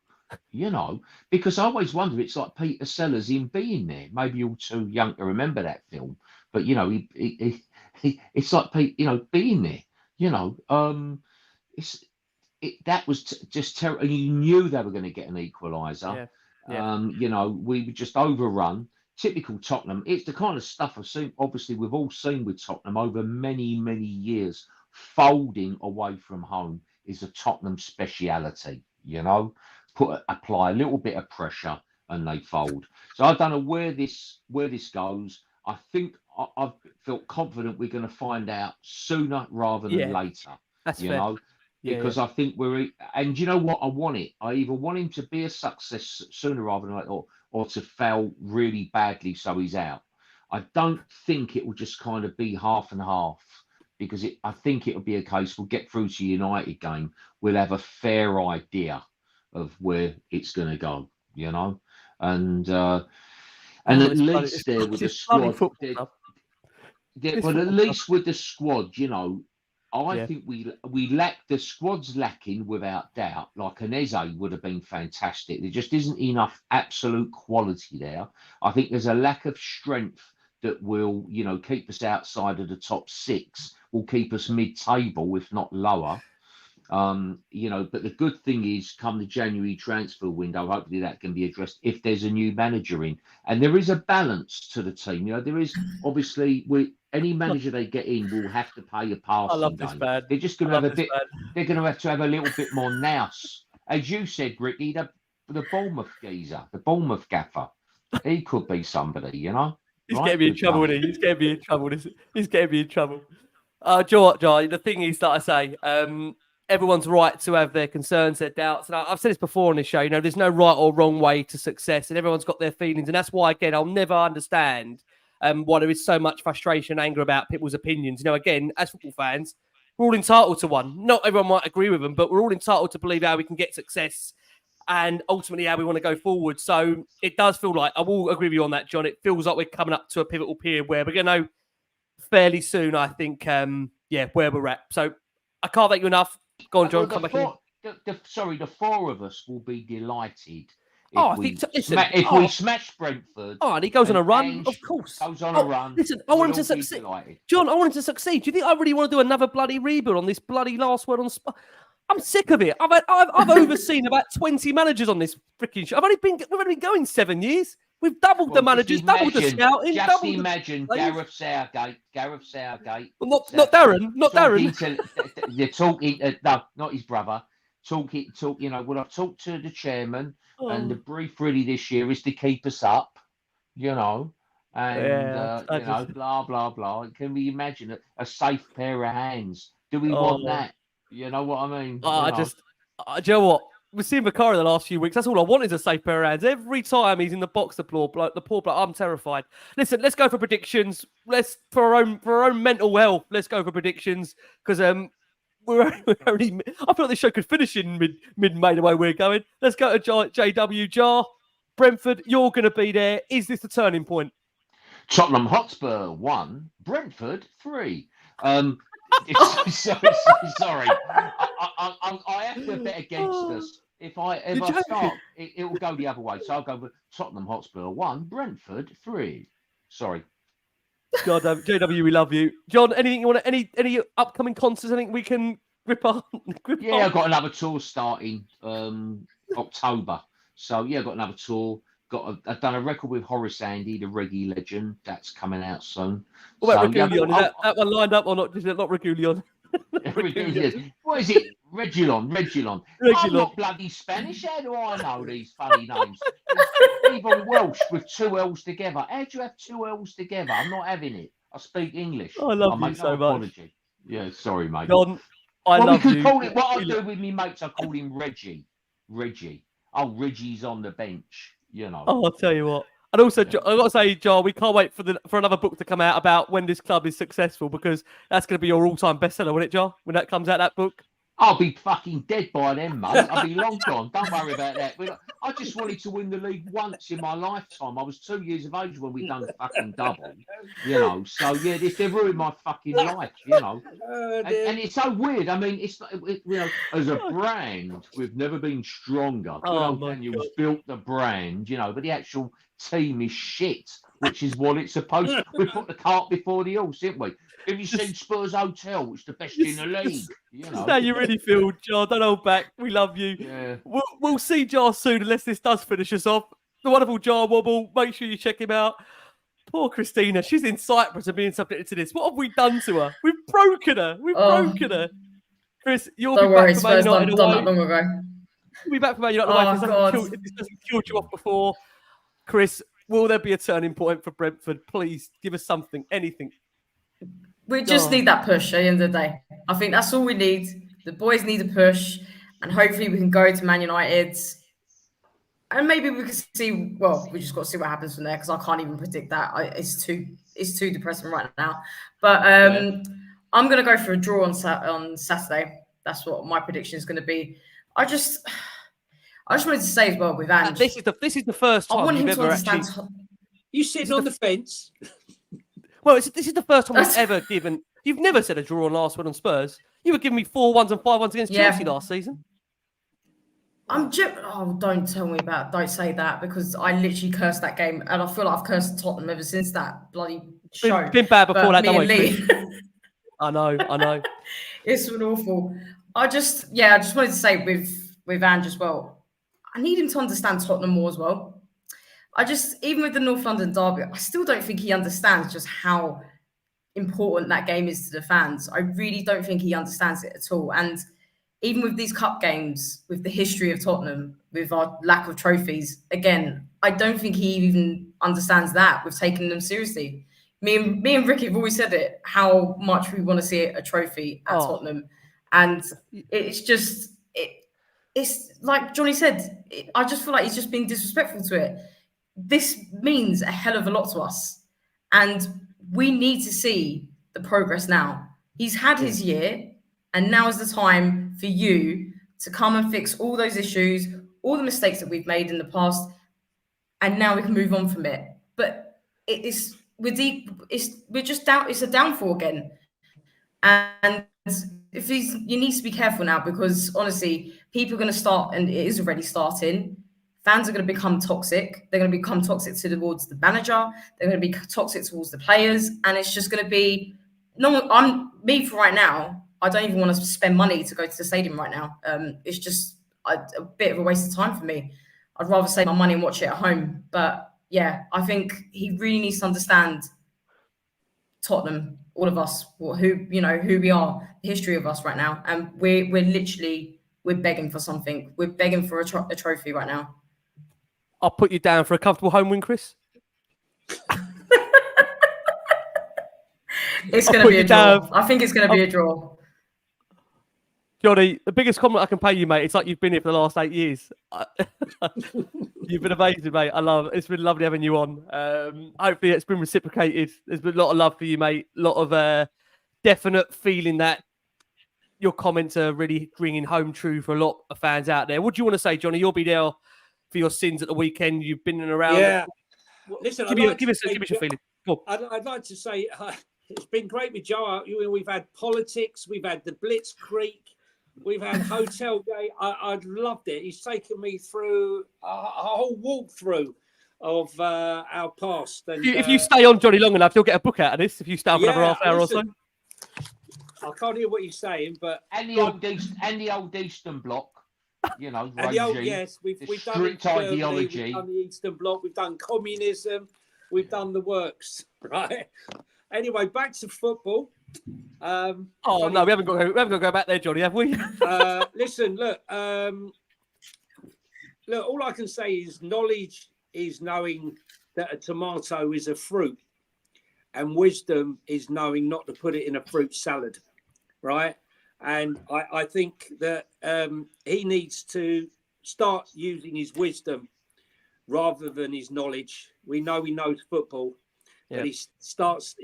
You know, because I always wonder, it's like Peter Sellers in Being There. Maybe you're too young to remember that film, but you know, it's like Being There. You know, that was just terrible. And you knew they were going to get an equaliser. You know, we were just overrun. Typical Tottenham. It's the kind of stuff I've seen. Obviously, we've all seen with Tottenham over many, many years. Folding away from home is a Tottenham speciality. You know. Apply a little bit of pressure and they fold. So I don't know where this goes. I think I've felt confident we're going to find out sooner rather than later. That's you fair. Know, because I think and you know what, I want it. I either want him to be a success sooner rather than later, or to fail really badly so he's out. I don't think it will just kind of be half and half, because I think it'll be a case we'll get through to United game, we'll have a fair idea of where it's going to go, you know, and at least there with the squad, but at least with the squad, you know, I think we lack, the squad's lacking without doubt. Like an Eze would have been fantastic. There just isn't enough absolute quality there. I think there's a lack of strength that will, you know, keep us outside of the top 6, will keep us mid-table, if not lower. You know, but the good thing is, come the January transfer window, hopefully that can be addressed if there's a new manager in, and there is a balance to the team. You know, there is obviously any manager they get in will have to pay a passing game. They're just going to have a bit. They're going to have a little bit more nous, as you said, Ricky. The Bournemouth geezer, the Bournemouth gaffer, he could be somebody. You know, he's getting me in trouble. Isn't he? He's getting me in trouble. He's getting me in trouble. Joe, the thing is that I say, everyone's right to have their concerns, their doubts. And I've said this before on this show, you know, there's no right or wrong way to success, and everyone's got their feelings. And that's why, again, I'll never understand why there is so much frustration and anger about people's opinions. You know, again, as football fans, we're all entitled to one. Not everyone might agree with them, but we're all entitled to believe how we can get success and ultimately how we want to go forward. So it does feel like, I will agree with you on that, John. It feels like we're coming up to a pivotal period where we're going to know fairly soon, I think, where we're at. So I can't thank you enough. Go on, John. Come back in. The 4 of us will be delighted if we smash Brentford. Oh, and he goes on a run, of course. Goes on a run. Listen, I want him to succeed. John, I want him to succeed. Do you think I really want to do another bloody rebuild on this bloody last word on Spurs? I'm sick of it. I've overseen about 20 managers on this freaking show. We've only been going 7 years. We've doubled the managers, doubled the scouting. Just imagine Gareth Southgate. Well, not Darren. Not Darren. You're talking. No, not his brother. Talk. You know, well, I've talked to the chairman, and the brief really this year is to keep us up. You know, and you know, blah blah blah. Can we imagine a safe pair of hands? Do we want that? You know what I mean? Do you know what? We've seen Vicari the last few weeks. That's all I want is a safe pair of hands. Every time he's in the box, the poor bloke, I'm terrified. Listen, let's go for predictions. For our own mental health, let's go for predictions, because we're only. I feel like this show could finish in mid-May the way we're going. Let's go to JW Jar. Brentford, you're going to be there. Is this the turning point? Tottenham Hotspur 1, Brentford 3. Sorry. I have to bet against us. If I start, it will go the other way. So I'll go with Tottenham Hotspur 1, Brentford 3. Sorry. God, JW, we love you. John, anything you want? Any upcoming concerts? Anything we can grip on? I've got another tour starting October. So I've got another tour. I've done a record with Horace Andy, the reggae legend. That's coming out soon. What about Regulion? Is that one lined up or not? Is it not Regulion? What is it? Regilon. I'm not bloody Spanish. How do I know these funny names? Even Welsh with 2 L's together. How do you have 2 L's together? I'm not having it. I speak English. I love you so much. Apology. Yeah, sorry, mate. John, I love you. What I do with me mates, I call him Reggie. Oh, Reggie's on the bench. You know. Oh, I'll tell you what. And also, I've got to say, Jar, we can't wait for another book to come out about when this club is successful, because that's going to be your all-time bestseller, won't it, Jar? When that comes out, that book. I'll be fucking dead by then, mate. I'll be long gone. Don't worry about that. I just wanted to win the league once in my lifetime. I was 2 years of age when we done the fucking double, you know. So yeah, they ruined my fucking life, you know. And it's so weird. I mean, it's you know, as a brand, we've never been stronger. Daniel's built the brand, you know, but the actual team is shit, which is what it's supposed to. We put the cart before the horse, didn't we? Have you seen Spurs Hotel, which is the best in the league? You know. How you really feel, Jar. Don't hold back. We love you. Yeah. We'll see Jar soon, unless this does finish us off. The wonderful Jah Wobble. Make sure you check him out. Poor Christina. She's in Cyprus and being subjected to this. What have we done to her? We've broken her. Broken her. Chris, you'll be back for Man United. Done that long ago. You'll be back for Man United. If this hasn't killed you off before. Chris, will there be a turning point for Brentford? Please give us something, anything. We just need that push at the end of the day. I think that's all we need. The boys need a push, and hopefully we can go to Man United And maybe we could see. Well, we just got to see what happens from there because I can't even predict that. It's too depressing right now. But I'm gonna go for a draw on Saturday. That's what my prediction is going to be. I just wanted to say as well with Ange. This is the first I time want you've him to ever understand. actually. You sitting on the fence? Well, this is the first time we've ever given. You've never said a draw on last word on Spurs. You were giving me 4-1s and 5-1s against Chelsea last season. Don't say that because I literally cursed that game and I feel like I've cursed Tottenham ever since that bloody show. Been bad before that, me don't and we? Lee. I know. It's been awful. I just wanted to say with Ange as well, I need him to understand Tottenham more as well. Even with the North London derby, I still don't think he understands just how important that game is to the fans. I really don't think he understands it at all. And even with these cup games, with the history of Tottenham, with our lack of trophies, again, I don't think he even understands that we've taken them seriously. Me and Ricky have always said it, how much we want to see a trophy at Tottenham. And it's like Jonny said, I just feel like he's just being disrespectful to it. This means a hell of a lot to us. And we need to see the progress now. He's had his year, and now is the time for you to come and fix all those issues, all the mistakes that we've made in the past, and now we can move on from it. But we're just down. It's a downfall again, and you need to be careful now because honestly, people are going to start, and it is already starting. Fans are going to become toxic. They're going to become toxic towards the manager. They're going to be toxic towards the players, and it's just going to be for right now. I don't even want to spend money to go to the stadium right now. It's just a bit of a waste of time for me. I'd rather save my money and watch it at home. But yeah, I think he really needs to understand Tottenham, all of us, who we are, the history of us right now, and we're begging for something. We're begging for a trophy right now. I'll put you down for a comfortable home win, Chris. It's going to be a draw. I think it's going to be a draw. Jonny, the biggest compliment I can pay you, mate. It's like you've been here for the last 8 years. You've been amazing, mate. I love it. It's been lovely having you on. Hopefully it's been reciprocated. There's been a lot of love for you, mate. A lot of definite feeling that your comments are really ringing home true for a lot of fans out there. What do you want to say, Jonny? You'll be there for your sins at the weekend. You've been in and around. Yeah. Listen, give us your feeling. Cool. I'd like to say it's been great with Joe. We've had politics. We've had the Blitzkrieg. We've had Hotel Gate. I loved it. He's taken me through a whole walkthrough of our past. And, if you stay on, Jonny, long enough, you'll get a book out of this. If you stay on for another half hour or so. I can't hear what you're saying, but and the old Eastern Bloc, and the old, yes, we've done strict ideology. We've done the Eastern Bloc. We've done communism. We've done the works, right? Anyway, back to football. No, we haven't got to go back there, Jonny, have we? Listen, look. All I can say is knowledge is knowing that a tomato is a fruit, and wisdom is knowing not to put it in a fruit salad, right? And I think that he needs to start using his wisdom rather than his knowledge. We know he knows football, but he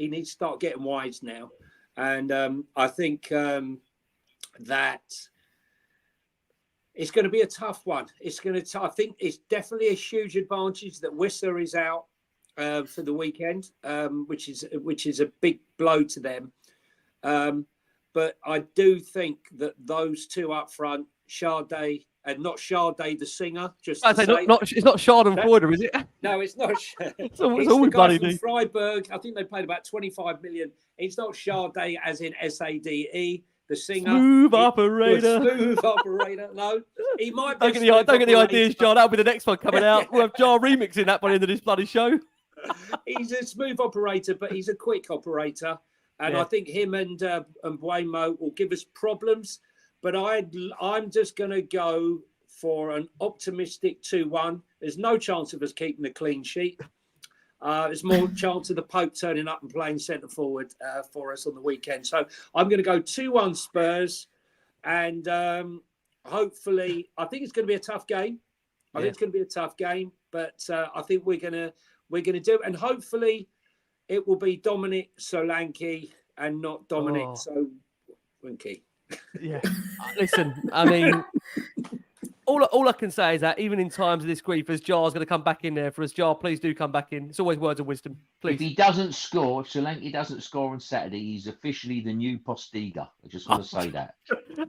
needs to start getting wise now. And I think that it's going to be a tough one. I think it's definitely a huge advantage that Wissa is out for the weekend, which is a big blow to them. But I do think that those two up front, Sade, and not Sade the singer, just to say, it's not Schadenfreude, is it? No, it's not. It's the guy from Freiburg. I think they paid about 25 million. It's not Sade as in SADE, the singer. Smooth operator. Smooth operator. No, he might be. Don't get the ideas, John. That'll be the next one coming out. We'll have Jar remixing that by the end of this bloody show. He's a smooth operator, but he's a quick operator. And I think him and Buemo will give us problems. But I'm just going to go for an optimistic 2-1. There's no chance of us keeping a clean sheet. There's more chance of the Pope turning up and playing centre forward for us on the weekend. So I'm going to go 2-1 Spurs. And hopefully, I think it's going to be a tough game. I think it's going to be a tough game, but I think we're going to do it, and hopefully it will be Dominic Solanke and not Dominic Solanke. Yeah. Listen, I mean, all I can say is that even in times of this grief, as Jar's going to come back in there for us, Jar, please do come back in. It's always words of wisdom, please. If he doesn't score, if Solanke doesn't score on Saturday, he's officially the new Postecoglou. I just want to say that.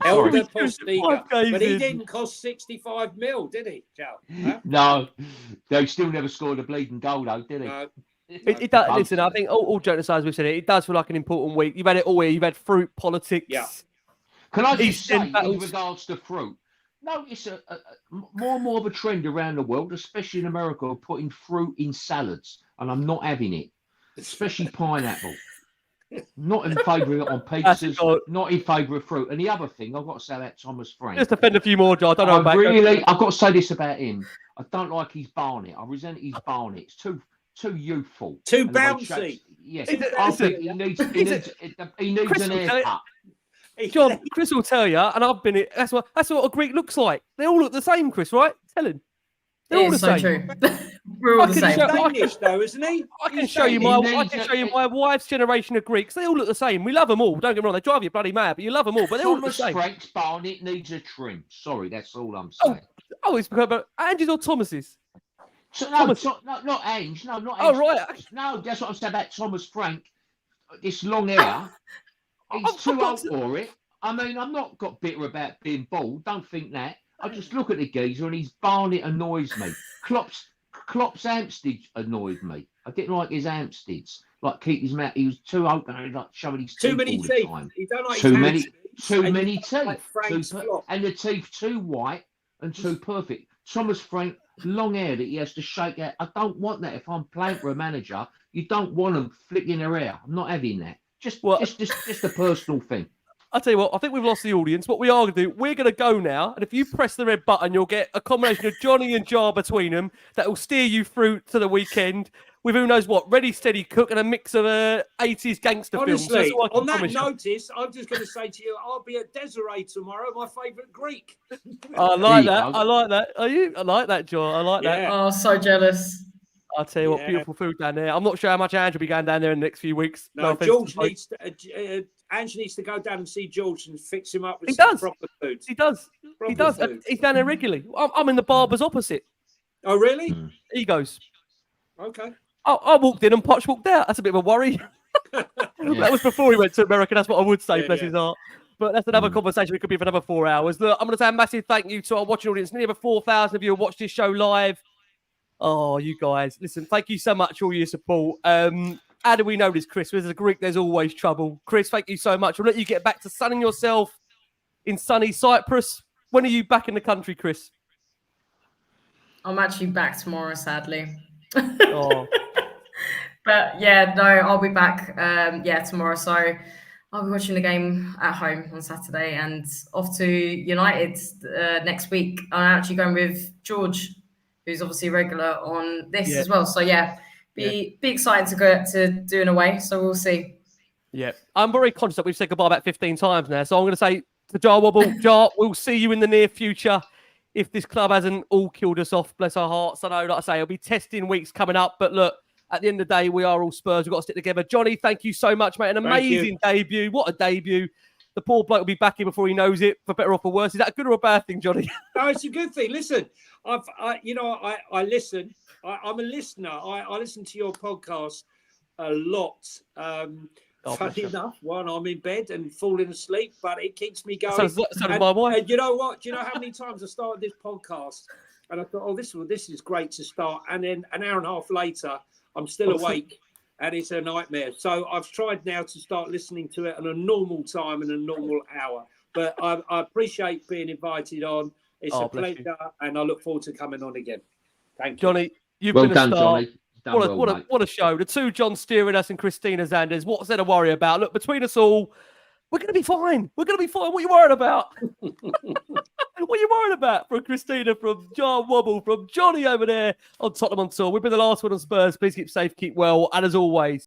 Elder Postecoglou, but he didn't cost 65 mil, did he, Joe? Huh? No, they still never scored a bleeding goal, though, did he? No. It does. Listen, I think all joking aside, we've said it does feel like an important week. You've had it all year. You've had fruit, politics. Yeah. Can I just say, in regards to fruit, no, it's a more and more of a trend around the world, especially in America, of putting fruit in salads, and I'm not having it, especially pineapple. Not in favour of it on pizzas, not in favour of fruit. And the other thing, I've got to say about Thomas Frank. Just offend a few more, Jar. Don't know about I've got to say this about him. I don't like his barnet. I resent his barnet. It's too youthful. Too bouncy. Yes. I think he needs an haircut. John, Chris will tell you, and I've been it. That's what a Greek looks like. They all look the same, Chris, right? Tell him. They're all the same. True. We're all the same. Danish, though, isn't he? I can show you my wife's generation of Greeks. They all look the same. We love them all. Don't get me wrong. They drive you bloody mad, but you love them all. But they all look the same. Frank's barnet needs a trim. Sorry, that's all I'm saying. It's about Angie's or Thomas's. So, not Ange. No, not Ange. Oh, right. No, that's what I'm saying about Thomas Frank. This long hair. He's too old for it. I mean, I'm not got bitter about being bald. Don't think that. I just look at the geezer and his barnet annoys me. Klopp's Hampstead annoyed me. I didn't like his Hampsteads. Like keep his mouth. He was too open and like showing his teeth too many all teeth. the time. He don't like too his many teeth. Like and the teeth too white and too perfect. Thomas Frank, long hair that he has to shake out. I don't want that. If I'm playing for a manager, you don't want them flicking their hair. I'm not having that. Just a personal thing. I'll tell you what, I think we've lost the audience. What we are going to do, we're going to go now. And if you press the red button, you'll get a combination of Jonny and Jar between them that will steer you through to the weekend with who knows what, Ready, Steady, Cook and a mix of 80s gangster films. Honestly, on that notice, I'm just going to say to you, I'll be at Desiree tomorrow, my favourite Greek. I like that. I like that. Are you? I like that, Jar. I like that. Oh, so jealous. I'll tell you what, beautiful food down there. I'm not sure how much Ange will be going down there in the next few weeks. No, George needs to, Ange needs to go down and see George and fix him up with proper food. He does. He does. He's down there regularly. I'm in the barber's opposite. Oh, really? He goes. Okay. I walked in and Poch walked out. That's a bit of a worry. That was before he went to America. That's what I would say, bless his heart. But that's another conversation. We could be for another 4 hours. Look, I'm going to say a massive thank you to our watching audience. Nearly over 4,000 of you who watched this show live. Oh, you guys. Listen, thank you so much for all your support. How do we know this, Chris? As a Greek, there's always trouble. Chris, thank you so much. We'll let you get back to sunning yourself in sunny Cyprus. When are you back in the country, Chris? I'm actually back tomorrow, sadly. Oh. But yeah, no, I'll be back tomorrow. So I'll be watching the game at home on Saturday and off to United next week. I'm actually going with George, who's obviously regular on this as well. So be excited to go to doing away. So we'll see. Yeah, I'm very conscious that we've said goodbye about 15 times now. So I'm going to say to Jah Wobble, Jar, we'll see you in the near future. If this club hasn't all killed us off, bless our hearts. I know, like I say, it'll be testing weeks coming up. But look, at the end of the day, we are all Spurs. We've got to stick together. Jonny, thank you so much, mate. An amazing debut. What a debut. The poor bloke will be back here before he knows it, for better or for worse. Is that a good or a bad thing, Jonny? No, it's a good thing. Listen, I listen. I'm a listener. I listen to your podcast a lot. Funny enough, when I'm in bed and falling asleep, but it keeps me going. So does my wife. And you know what? Do you know how many times I started this podcast and I thought, oh, this is great to start. And then an hour and a half later, I'm still awake and it's a nightmare. So I've tried now to start listening to it at a normal time and a normal hour. But I appreciate being invited on. It's a pleasure, and I look forward to coming on again. Thank you. Jonny, you've well been done, a star. Jonny. What a show. The two John steering us and Christina Zandes. What's there to worry about? Look, between us all, we're going to be fine. We're going to be fine. What are you worried about? What are you worried about? From Christina, from Jah Wobble, from Jonny over there on Tottenham On Tour. We've been the last one on Spurs. Please keep safe, keep well, and as always,